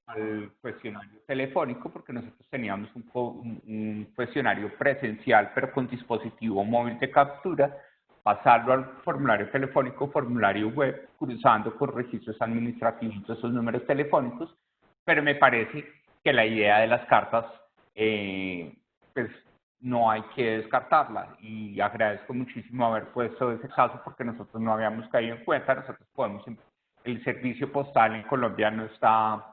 al cuestionario telefónico, porque nosotros teníamos un cuestionario presencial, pero con dispositivo móvil de captura, pasarlo al formulario telefónico, formulario web, cruzando con registros administrativos de esos números telefónicos, pero me parece que la idea de las cartas, pues no hay que descartarla, y agradezco muchísimo haber puesto ese caso porque nosotros no habíamos caído en cuenta. Nosotros el servicio postal en Colombia no está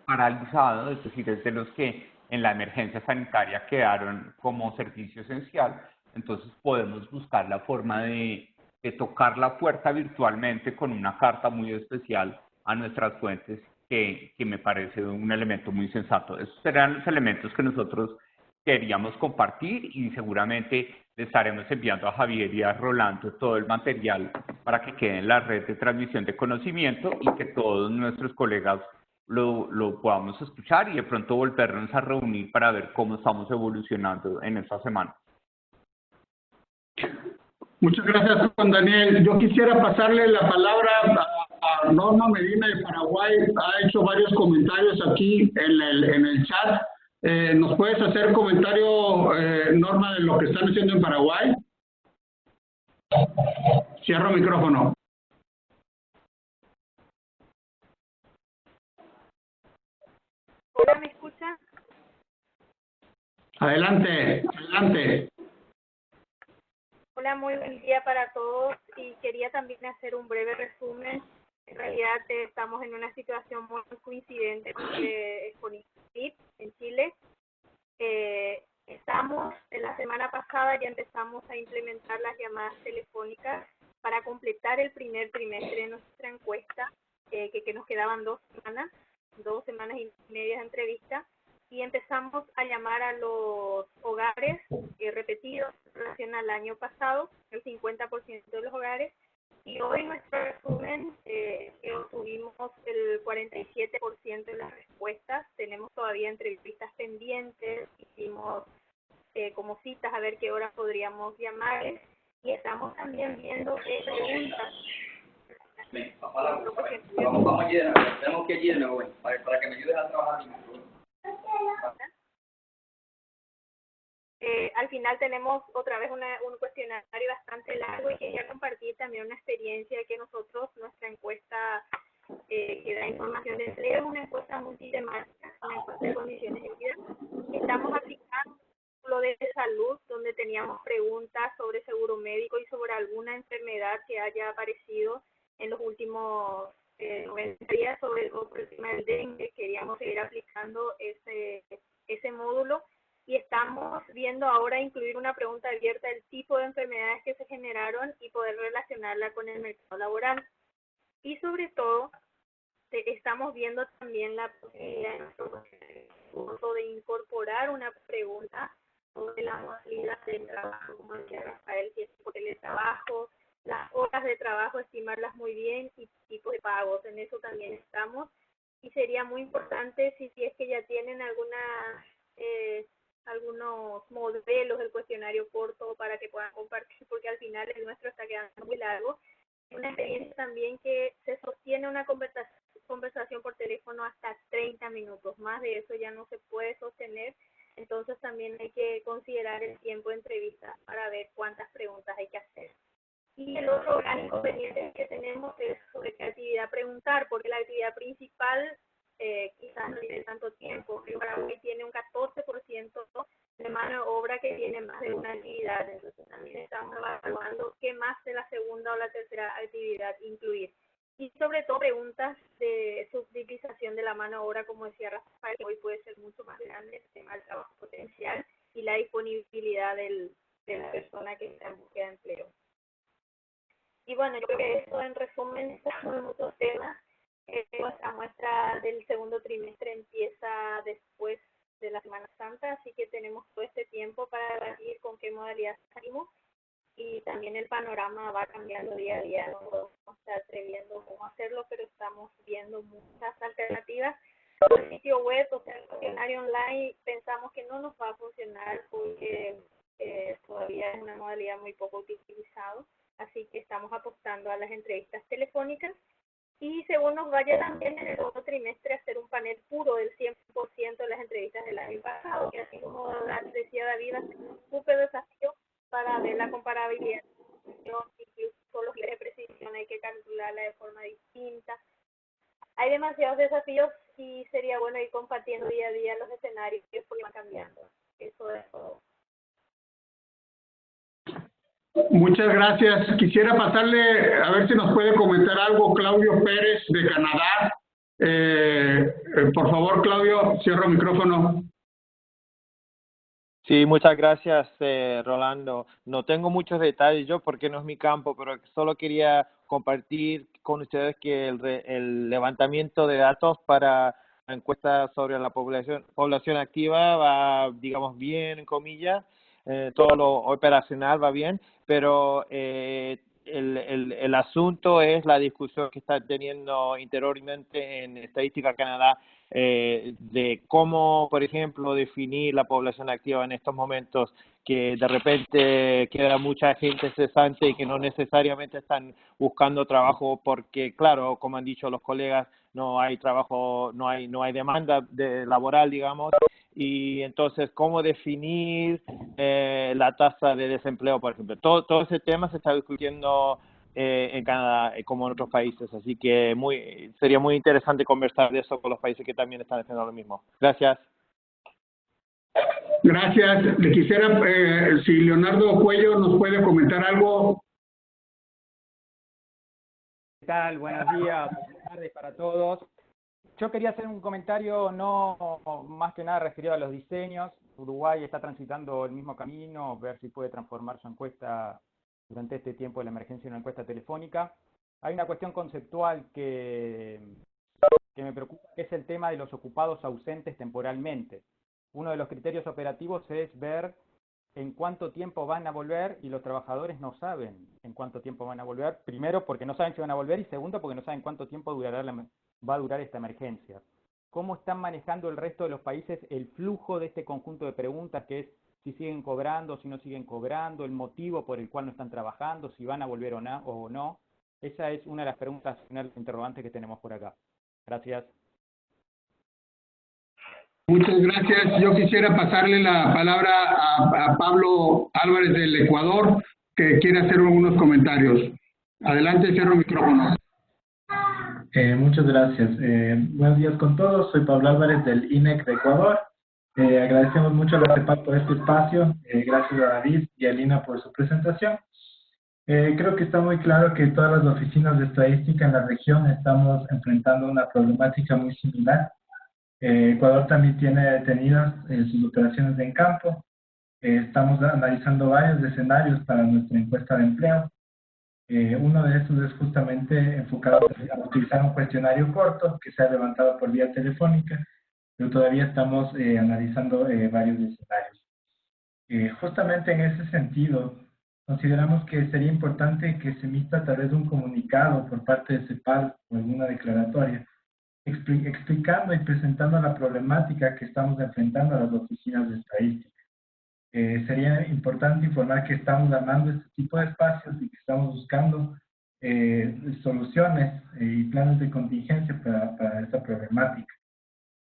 paralizado, es decir, es de los que en la emergencia sanitaria quedaron como servicio esencial. Entonces podemos buscar la forma de tocar la puerta virtualmente con una carta muy especial a nuestras fuentes, que me parece un elemento muy sensato. Esos serán los elementos que nosotros queríamos compartir, y seguramente le estaremos enviando a Javier y a Rolando todo el material para que quede en la red de transmisión de conocimiento y que todos nuestros colegas lo podamos escuchar y de pronto volvernos a reunir para ver cómo estamos evolucionando en esta semana. Muchas gracias, Juan Daniel. Yo quisiera pasarle la palabra a Norma Medina de Paraguay. Ha hecho varios comentarios aquí en el chat. ¿Nos puedes hacer comentario, Norma, de lo que están haciendo en Paraguay? Cierro micrófono. Hola, ¿me escuchan? Adelante, adelante. Hola, muy buen día para todos, y quería también hacer un breve resumen. En realidad estamos en una situación muy coincidente con COVID en Chile. La semana pasada ya empezamos a implementar las llamadas telefónicas para completar el primer trimestre de nuestra encuesta, que nos quedaban 2 semanas y media de entrevista, y empezamos a llamar a los hogares repetidos en relación al año pasado, el 50% de los hogares, y hoy nuestro resumen obtuvimos el 47% de las respuestas. Tenemos todavía entrevistas pendientes, hicimos como citas a ver qué hora podríamos llamarles, y estamos también viendo preguntas. Vamos a llenar, tenemos que llenar hoy, para que me ayudes a trabajar. Al final tenemos otra vez un cuestionario bastante largo, y quería compartir también una experiencia que nosotros, nuestra encuesta que da información de empleo, es una encuesta multitemática, una encuesta de condiciones de vida. Estamos aplicando lo de salud, donde teníamos preguntas sobre seguro médico y sobre alguna enfermedad que haya aparecido en los últimos 90 días sobre el tema del dengue. Queríamos seguir aplicando ese módulo, y estamos viendo ahora incluir una pregunta abierta del tipo de enfermedades que se generaron y poder relacionarla con el mercado laboral. Y sobre todo, estamos viendo también la posibilidad en nuestro curso de incorporar una pregunta sobre la modalidad del trabajo, como decía Rafael, si es por teletrabajo, las horas de trabajo, estimarlas muy bien, y tipos de pagos. En eso también estamos, y sería muy importante si es que ya tienen algunos modelos del cuestionario corto para que puedan compartir, porque al final el nuestro está quedando muy largo. Es una experiencia también que se sostiene una conversación por teléfono hasta 30 minutos, más de eso ya no se puede sostener, Entonces también hay que considerar el tiempo de entrevista para ver cuántas preguntas hay que hacer. Y el otro gran inconveniente que tenemos es sobre qué actividad preguntar, porque la actividad principal quizás no tiene tanto tiempo. El Paraguay tiene un 14% de mano de obra que tiene más de una actividad, entonces también estamos evaluando qué más de la segunda o la tercera actividad incluir. Y sobre todo preguntas de subutilización de la mano de obra, como decía Rafael, que hoy puede ser mucho más grande el tema del trabajo potencial y la disponibilidad de la persona que está en búsqueda de empleo. Y bueno, yo creo que eso en resumen estamos en muchos temas. Nuestra muestra del segundo trimestre empieza después de la Semana Santa, así que tenemos todo este tiempo para debatir con qué modalidad salimos. Y también el panorama va cambiando día a día, no podemos estar previendo cómo hacerlo, pero estamos viendo muchas alternativas. El sitio web, o sea, el cuestionario online, pensamos que no nos va a funcionar porque todavía es una modalidad muy poco utilizada, así que estamos apostando a las entrevistas telefónicas. Y según nos vaya también en el segundo trimestre hacer un panel puro del 100% de las entrevistas del año pasado, que así como decía David, va a ser un súper desafío para ver la comparabilidad, incluso los niveles de precisión hay que calcularla de forma distinta. Hay demasiados desafíos y sería bueno ir compartiendo día a día los escenarios porque van cambiando. Eso es todo. Muchas gracias. Quisiera pasarle, a ver si nos puede comentar algo Claudio Pérez de Canadá. Por favor, Claudio, cierro el micrófono. Sí, muchas gracias, Rolando. No tengo muchos detalles yo porque no es mi campo, pero solo quería compartir con ustedes que el levantamiento de datos para la encuesta sobre la población activa va, digamos, bien, en comillas. Todo lo operacional va bien, pero el asunto es la discusión que está teniendo interiormente en Estadística Canadá de cómo, por ejemplo, definir la población activa en estos momentos, que de repente queda mucha gente cesante y que no necesariamente están buscando trabajo porque, claro, como han dicho los colegas, no hay trabajo, no hay demanda laboral, digamos, y entonces cómo definir la tasa de desempleo, por ejemplo. Todo ese tema se está discutiendo en Canadá como en otros países, así que sería muy interesante conversar de eso con los países que también están haciendo lo mismo. Gracias. Gracias. Le quisiera, si Leonardo Cuello nos puede comentar algo. ¿Qué tal? Buenos días, buenas tardes para todos. Yo quería hacer un comentario no más que nada referido a los diseños. Uruguay está transitando el mismo camino, ver si puede transformar su encuesta durante este tiempo de la emergencia en una encuesta telefónica. Hay una cuestión conceptual que me preocupa, que es el tema de los ocupados ausentes temporalmente. Uno de los criterios operativos es ver en cuánto tiempo van a volver, y los trabajadores no saben en cuánto tiempo van a volver. Primero, porque no saben si van a volver, y segundo, porque no saben cuánto tiempo va a durar esta emergencia. ¿Cómo están manejando el resto de los países el flujo de este conjunto de preguntas, que es si siguen cobrando, si no siguen cobrando, el motivo por el cual no están trabajando, si van a volver o no? Esa es una de las preguntas interrogantes que tenemos por acá. Gracias. Muchas gracias. Yo quisiera pasarle la palabra a Pablo Álvarez del Ecuador, que quiere hacer algunos comentarios. Adelante, cierro el micrófono. Muchas gracias. Buenos días con todos. Soy Pablo Álvarez del INEC de Ecuador. Agradecemos mucho a la CEPAL por este espacio. Gracias a David y a Lina por su presentación. Creo que está muy claro que todas las oficinas de estadística en la región estamos enfrentando una problemática muy similar. Ecuador también tiene detenidas sus operaciones en campo. Estamos analizando varios escenarios para nuestra encuesta de empleo. Uno de esos es justamente enfocado a utilizar un cuestionario corto que se ha levantado por vía telefónica, pero todavía estamos analizando varios escenarios. Justamente en ese sentido, consideramos que sería importante que se emita tal vez un comunicado por parte de CEPAL o alguna declaratoria, explicando y presentando la problemática que estamos enfrentando a las oficinas de estadística. Sería importante informar que estamos armando este tipo de espacios y que estamos buscando soluciones y planes de contingencia para esta problemática.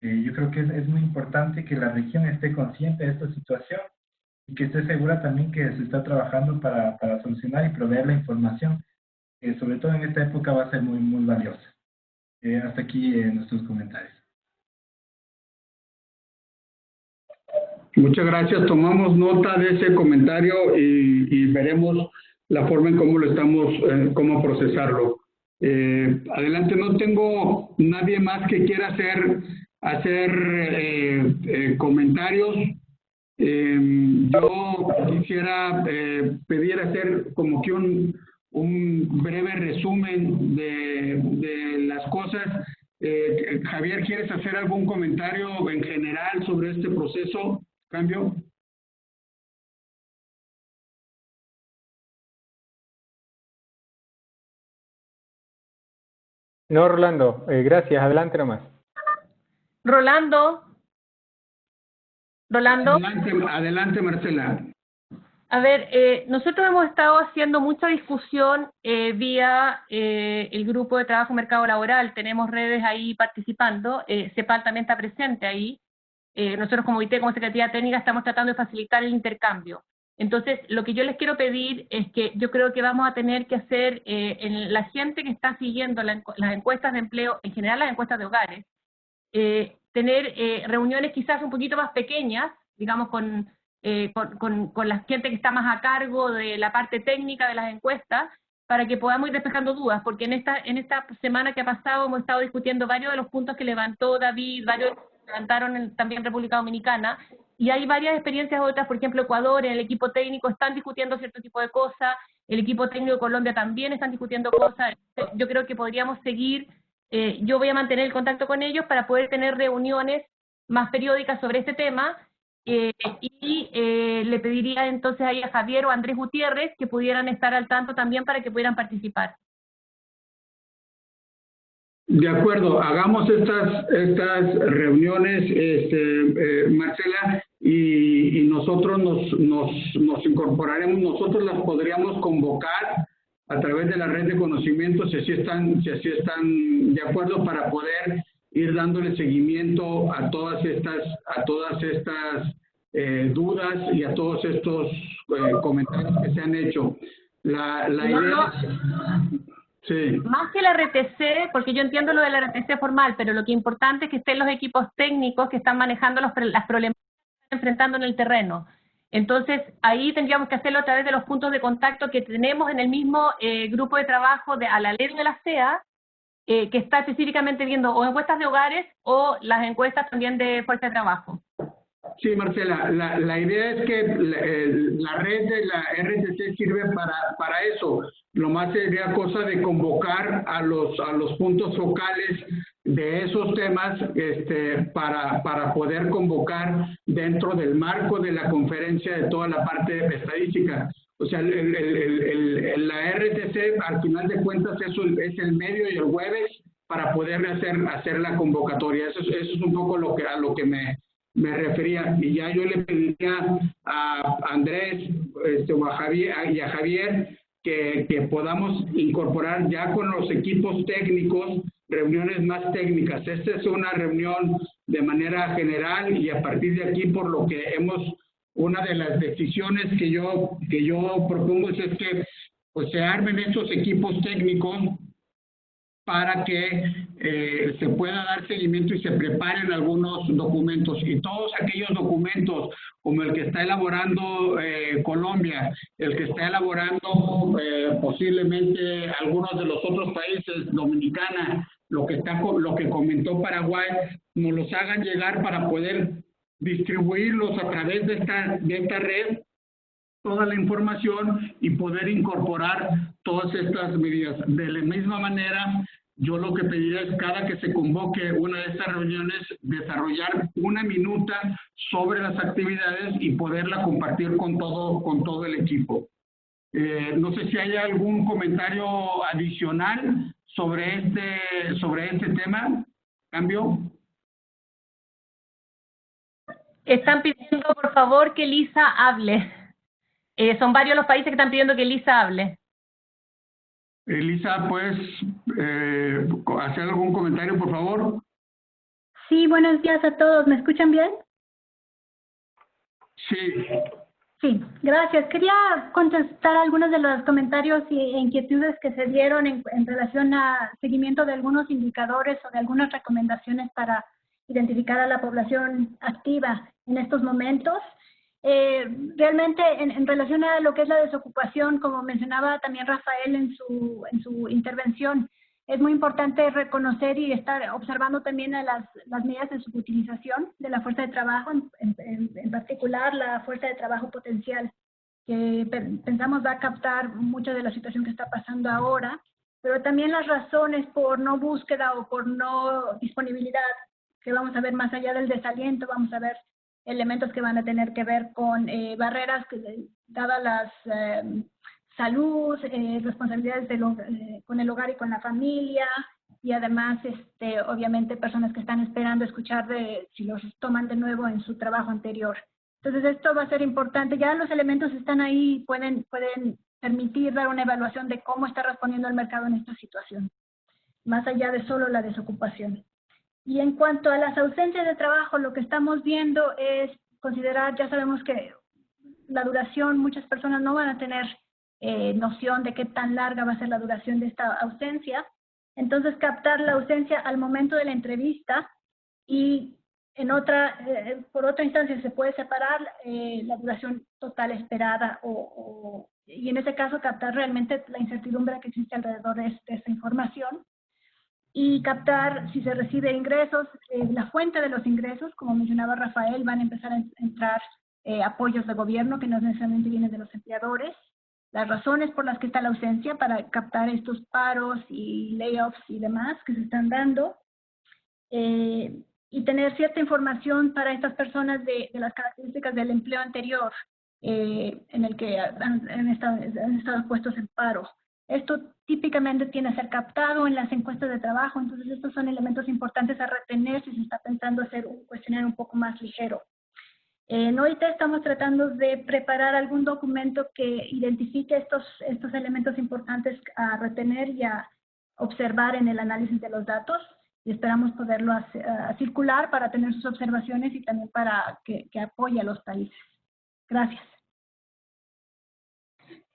Yo creo que es muy importante que la región esté consciente de esta situación y que esté segura también que se está trabajando para solucionar y proveer la información, que sobre todo en esta época va a ser muy, muy valiosa. Hasta aquí nuestros comentarios. Muchas gracias. Tomamos nota de ese comentario y veremos la forma en cómo lo estamos, cómo procesarlo. Adelante, no tengo nadie más que quiera hacer comentarios. Yo quisiera pedir hacer como que un breve resumen de las cosas. Javier, ¿quieres hacer algún comentario en general sobre este proceso? ¿Cambio? No, Rolando, gracias. Adelante nomás. Rolando. Adelante, Marcela. A ver, nosotros hemos estado haciendo mucha discusión vía el grupo de trabajo mercado laboral, tenemos redes ahí participando, CEPAL también está presente ahí, nosotros como IT, como Secretaría Técnica, estamos tratando de facilitar el intercambio. Entonces, lo que yo les quiero pedir es que yo creo que vamos a tener que hacer, en la gente que está siguiendo las encuestas de empleo, en general las encuestas de hogares, tener reuniones quizás un poquito más pequeñas, digamos con la gente que está más a cargo de la parte técnica de las encuestas, para que podamos ir despejando dudas, porque en esta semana que ha pasado hemos estado discutiendo varios de los puntos que levantó David, varios que levantaron también República Dominicana, y hay varias experiencias otras, por ejemplo Ecuador, en el equipo técnico están discutiendo cierto tipo de cosas, el equipo técnico de Colombia también están discutiendo cosas. Yo creo que podríamos seguir, yo voy a mantener el contacto con ellos para poder tener reuniones más periódicas sobre este tema, le pediría entonces ahí a Javier o a Andrés Gutiérrez que pudieran estar al tanto también para que pudieran participar. De acuerdo, hagamos estas reuniones, Marcela, y nosotros nos incorporaremos, nosotros las podríamos convocar a través de la red de conocimientos, si así están de acuerdo, para poder ir dándole seguimiento a todas estas dudas y a todos estos comentarios que se han hecho. La idea sí. Más que la RTC, porque yo entiendo lo de la RTC formal, pero lo que es importante es que estén los equipos técnicos que están manejando las problemáticas que están enfrentando en el terreno. Entonces, ahí tendríamos que hacerlo a través de los puntos de contacto que tenemos en el mismo grupo de trabajo a la ley de la CEA, que está específicamente viendo o encuestas de hogares o las encuestas también de fuerza de trabajo. Sí, Marcela, la idea es que la red de la RTC sirve para eso. Lo más sería cosa de convocar a los puntos focales de esos temas para poder convocar dentro del marco de la conferencia de toda la parte estadística. O sea, la RTC, al final de cuentas, eso es el medio y el jueves para poder hacer la convocatoria. Eso es un poco a lo que me refería. Y ya yo le pediría a Andrés o a Javier que podamos incorporar ya con los equipos técnicos reuniones más técnicas. Esta es una reunión de manera general y a partir de aquí, por lo que una de las decisiones que yo propongo es que pues se armen estos equipos técnicos para que se pueda dar seguimiento y se preparen algunos documentos. Y todos aquellos documentos, como el que está elaborando Colombia, el que está elaborando posiblemente algunos de los otros países, Dominicana, lo que comentó Paraguay, nos los hagan llegar para poder distribuirlos a través de esta red, toda la información y poder incorporar todas estas medidas. De la misma manera, yo lo que pediría es cada que se convoque una de estas reuniones, desarrollar una minuta sobre las actividades y poderla compartir con todo el equipo. No sé si hay algún comentario adicional sobre este tema. ¿Cambio? Están pidiendo, por favor, que Lisa hable. Son varios los países que están pidiendo que Lisa hable. Elisa, ¿puedes hacer algún comentario, por favor? Sí, buenos días a todos. ¿Me escuchan bien? Sí. Sí, gracias. Quería contestar algunos de los comentarios e inquietudes que se dieron en relación a seguimiento de algunos indicadores o de algunas recomendaciones para identificar a la población activa en estos momentos. Realmente, en relación a lo que es la desocupación, como mencionaba también Rafael en su intervención, es muy importante reconocer y estar observando también a las medidas de subutilización de la fuerza de trabajo, en particular la fuerza de trabajo potencial, que pensamos va a captar mucho de la situación que está pasando ahora, pero también las razones por no búsqueda o por no disponibilidad, que vamos a ver más allá del desaliento, vamos a ver elementos que van a tener que ver con barreras que, dadas las salud, responsabilidades con el hogar y con la familia, y además, obviamente, personas que están esperando escuchar si los toman de nuevo en su trabajo anterior. Entonces, esto va a ser importante. Ya los elementos están ahí, pueden permitir dar una evaluación de cómo está respondiendo el mercado en esta situación, más allá de solo la desocupación. Y en cuanto a las ausencias de trabajo, lo que estamos viendo es considerar, ya sabemos que la duración, muchas personas no van a tener noción de qué tan larga va a ser la duración de esta ausencia. Entonces, captar la ausencia al momento de la entrevista y por otra instancia se puede separar la duración total esperada y en ese caso captar realmente la incertidumbre que existe alrededor de esta información y captar si se recibe ingresos, la fuente de los ingresos, como mencionaba Rafael, van a empezar a entrar apoyos de gobierno que no necesariamente vienen de los empleadores, las razones por las que está la ausencia para captar estos paros y layoffs y demás que se están dando, y tener cierta información para estas personas de las características del empleo anterior en el que han estado puestos en paro. Esto típicamente tiene que ser captado en las encuestas de trabajo, entonces estos son elementos importantes a retener si se está pensando hacer un cuestionario un poco más ligero. En OIT estamos tratando de preparar algún documento que identifique estos elementos importantes a retener y a observar en el análisis de los datos, y esperamos poderlo circular para tener sus observaciones y también para que apoye a los países. Gracias.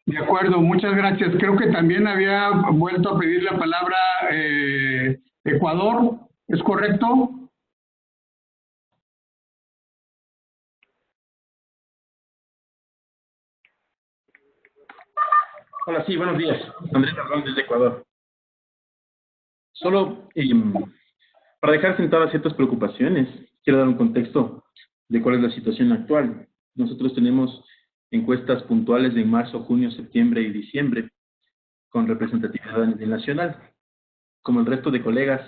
De acuerdo, muchas gracias. Creo que también había vuelto a pedir la palabra Ecuador, ¿es correcto? Hola, sí, buenos días. Andrés Arrón desde Ecuador. Solo para dejar sentadas ciertas preocupaciones, quiero dar un contexto de cuál es la situación actual. Nosotros tenemos encuestas puntuales en marzo, junio, septiembre y diciembre con representatividad a nivel nacional. Como el resto de colegas,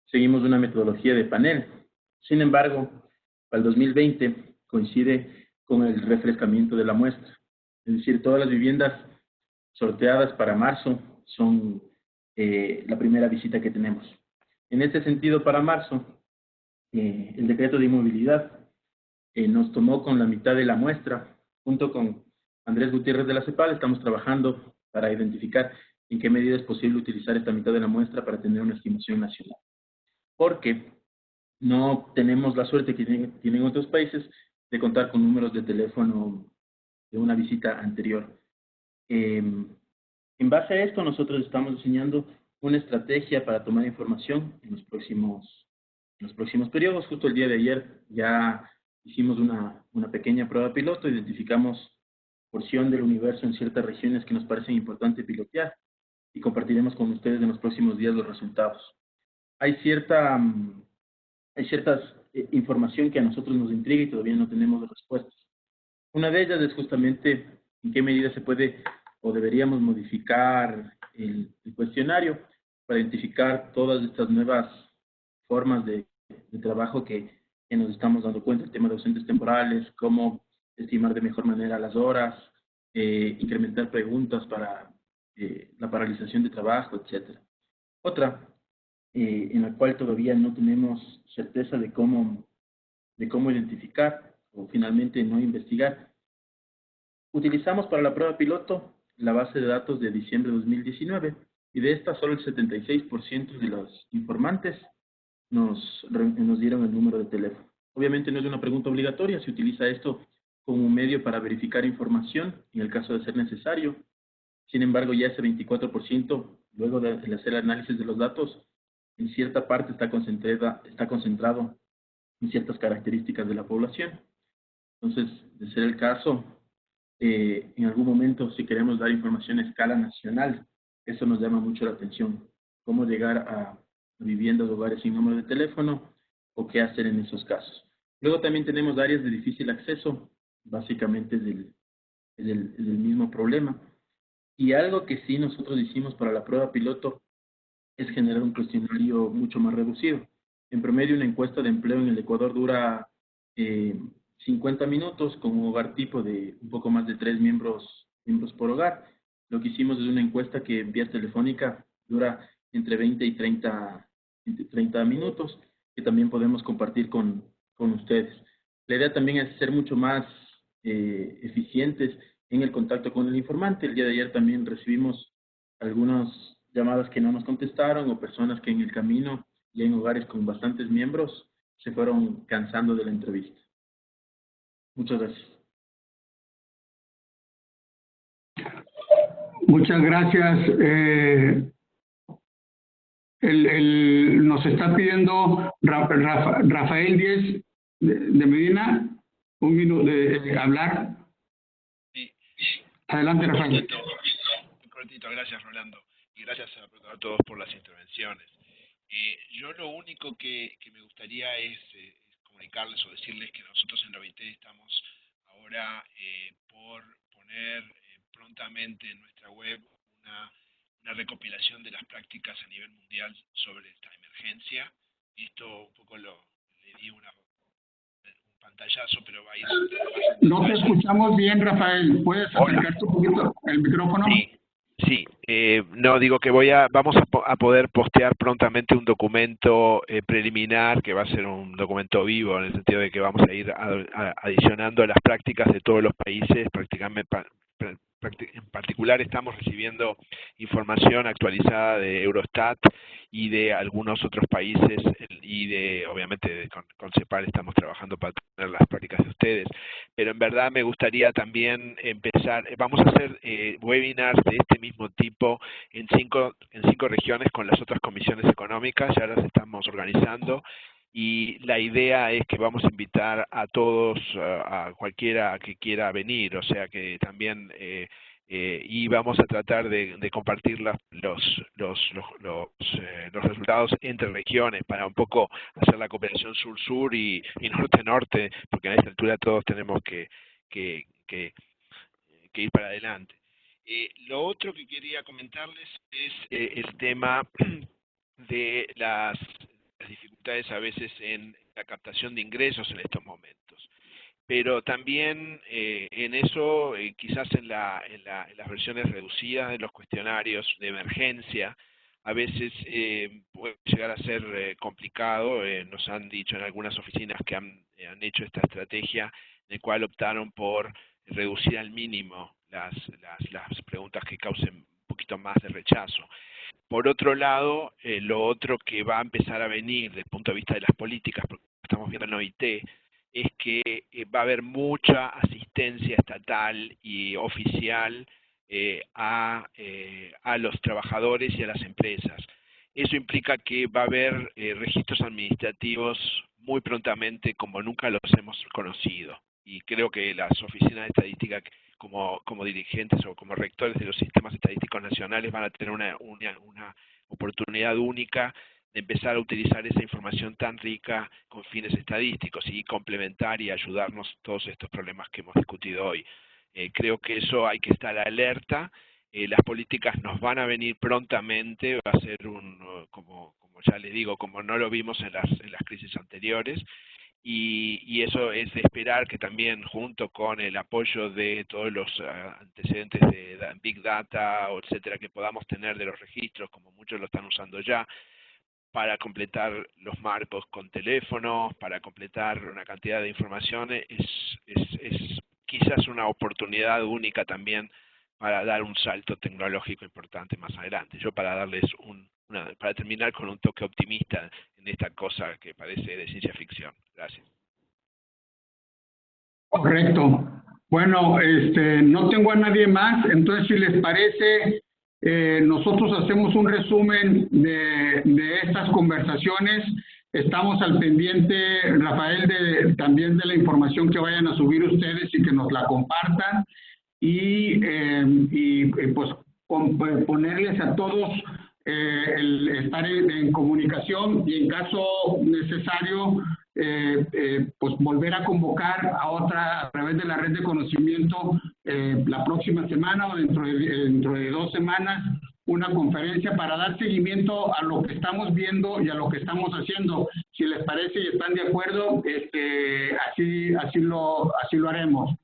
seguimos una metodología de panel. Sin embargo, para el 2020 coincide con el refrescamiento de la muestra. Es decir, todas las viviendas sorteadas para marzo son la primera visita que tenemos. En este sentido, para marzo, el decreto de inmovilidad nos tomó con la mitad de la muestra. Junto con Andrés Gutiérrez de la CEPAL estamos trabajando para identificar en qué medida es posible utilizar esta mitad de la muestra para tener una estimación nacional. Porque no tenemos la suerte que tienen otros países de contar con números de teléfono de una visita anterior. En base a esto, nosotros estamos diseñando una estrategia para tomar información en los próximos periodos. Justo el día de ayer ya hicimos una pequeña prueba piloto, identificamos porción del universo en ciertas regiones que nos parecen importantes pilotear y compartiremos con ustedes en los próximos días los resultados. Hay cierta información que a nosotros nos intriga y todavía no tenemos las respuestas. Una de ellas es justamente en qué medida se puede o deberíamos modificar el cuestionario para identificar todas estas nuevas formas de trabajo que nos estamos dando cuenta, el tema de ausentes temporales, cómo estimar de mejor manera las horas, incrementar preguntas para la paralización de trabajo, etc. Otra, en la cual todavía no tenemos certeza de cómo identificar o finalmente no investigar. Utilizamos para la prueba piloto la base de datos de diciembre de 2019 y de esta solo el 76% de los informantes nos dieron el número de teléfono. Obviamente no es una pregunta obligatoria, se utiliza esto como un medio para verificar información en el caso de ser necesario. Sin embargo, ya ese 24%, luego de hacer el análisis de los datos, en cierta parte está concentrado en ciertas características de la población. Entonces, de ser el caso, en algún momento, si queremos dar información a escala nacional, eso nos llama mucho la atención. Cómo llegar a viviendas o hogares sin número de teléfono o qué hacer en esos casos. Luego también tenemos áreas de difícil acceso, básicamente es el mismo problema. Y algo que sí nosotros hicimos para la prueba piloto es generar un cuestionario mucho más reducido. En promedio, una encuesta de empleo en el Ecuador dura 50 minutos con un hogar tipo de un poco más de 3 miembros por hogar. Lo que hicimos es una encuesta que vía telefónica dura entre 20 y 30 minutos, que también podemos compartir con ustedes. La idea también es ser mucho más eficientes en el contacto con el informante. El día de ayer también recibimos algunas llamadas que no nos contestaron o personas que en el camino y en hogares con bastantes miembros se fueron cansando de la entrevista. Muchas gracias. Muchas gracias. Nos está pidiendo Rafael Díez de Medina un minuto de hablar. Sí. Adelante, Rafael. Un cortito, gracias Rolando. Y gracias a todos por las intervenciones. Yo lo único que me gustaría es comunicarles o decirles que nosotros en la OIT estamos ahora por poner prontamente en nuestra web una recopilación de las prácticas a nivel mundial sobre esta emergencia. Esto un poco le di un pantallazo, pero va a ir... No te escuchamos bien, Rafael. ¿Puedes acercarte un poquito el micrófono? Sí, no, digo que vamos a poder postear prontamente un documento preliminar, que va a ser un documento vivo, en el sentido de que vamos a ir adicionando las prácticas de todos los países. Prácticamente, en particular estamos recibiendo información actualizada de Eurostat y de algunos otros países, y obviamente con CEPAL estamos trabajando para tener las prácticas de ustedes, pero en verdad me gustaría también empezar, vamos a hacer webinars de este mismo tipo en cinco regiones con las otras comisiones económicas. Ya las estamos organizando, y la idea es que vamos a invitar a todos, a cualquiera que quiera venir, o sea que también y vamos a tratar de compartir los resultados entre regiones para un poco hacer la cooperación sur-sur y norte-norte, porque a esta altura todos tenemos que ir para adelante. Lo otro que quería comentarles es el tema de las dificultades a veces en la captación de ingresos en estos momentos. Pero también en eso, quizás en las versiones reducidas de los cuestionarios de emergencia, a veces puede llegar a ser complicado. Nos han dicho en algunas oficinas que han hecho esta estrategia, en la cual optaron por reducir al mínimo las preguntas que causen un poquito más de rechazo. Por otro lado, lo otro que va a empezar a venir desde el punto de vista de las políticas, porque estamos viendo en OIT, es que va a haber mucha asistencia estatal y oficial a los trabajadores y a las empresas. Eso implica que va a haber registros administrativos muy prontamente como nunca los hemos conocido. Y creo que las oficinas de estadística, como dirigentes o como rectores de los sistemas estadísticos nacionales, van a tener una oportunidad única de empezar a utilizar esa información tan rica con fines estadísticos y complementar y ayudarnos todos estos problemas que hemos discutido hoy. Creo que eso hay que estar alerta. Las políticas nos van a venir prontamente, va a ser como ya les digo, como no lo vimos en las crisis anteriores. Y eso es de esperar que también, junto con el apoyo de todos los antecedentes de Big Data, etcétera, que podamos tener de los registros, como muchos lo están usando ya, para completar los marcos con teléfonos, para completar una cantidad de información, es quizás una oportunidad única también para dar un salto tecnológico importante más adelante. Yo, para darles un para terminar con un toque optimista en esta cosa que parece de ciencia ficción. Gracias. Correcto. Bueno, no tengo a nadie más, entonces si les parece, nosotros hacemos un resumen de estas conversaciones. Estamos al pendiente, Rafael, también de la información que vayan a subir ustedes y que nos la compartan. Y pues ponerles a todos el estar en comunicación y en caso necesario pues volver a convocar a través de la red de conocimiento la próxima semana o dentro de 2 semanas una conferencia para dar seguimiento a lo que estamos viendo y a lo que estamos haciendo. Si les parece y están de acuerdo, así lo haremos.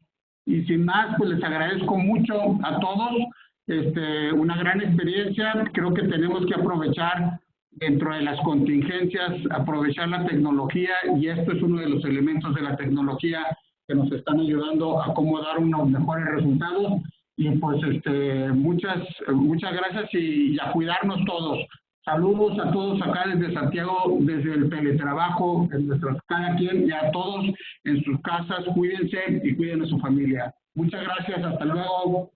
Y sin más, pues les agradezco mucho a todos, una gran experiencia. Creo que tenemos que aprovechar dentro de las contingencias, aprovechar la tecnología, y esto es uno de los elementos de la tecnología que nos están ayudando a cómo dar unos mejores resultados. Y pues muchas gracias y a cuidarnos todos. Saludos a todos acá desde Santiago, desde el teletrabajo, cada quien, y a todos en sus casas. Cuídense y cuiden a su familia. Muchas gracias. Hasta luego.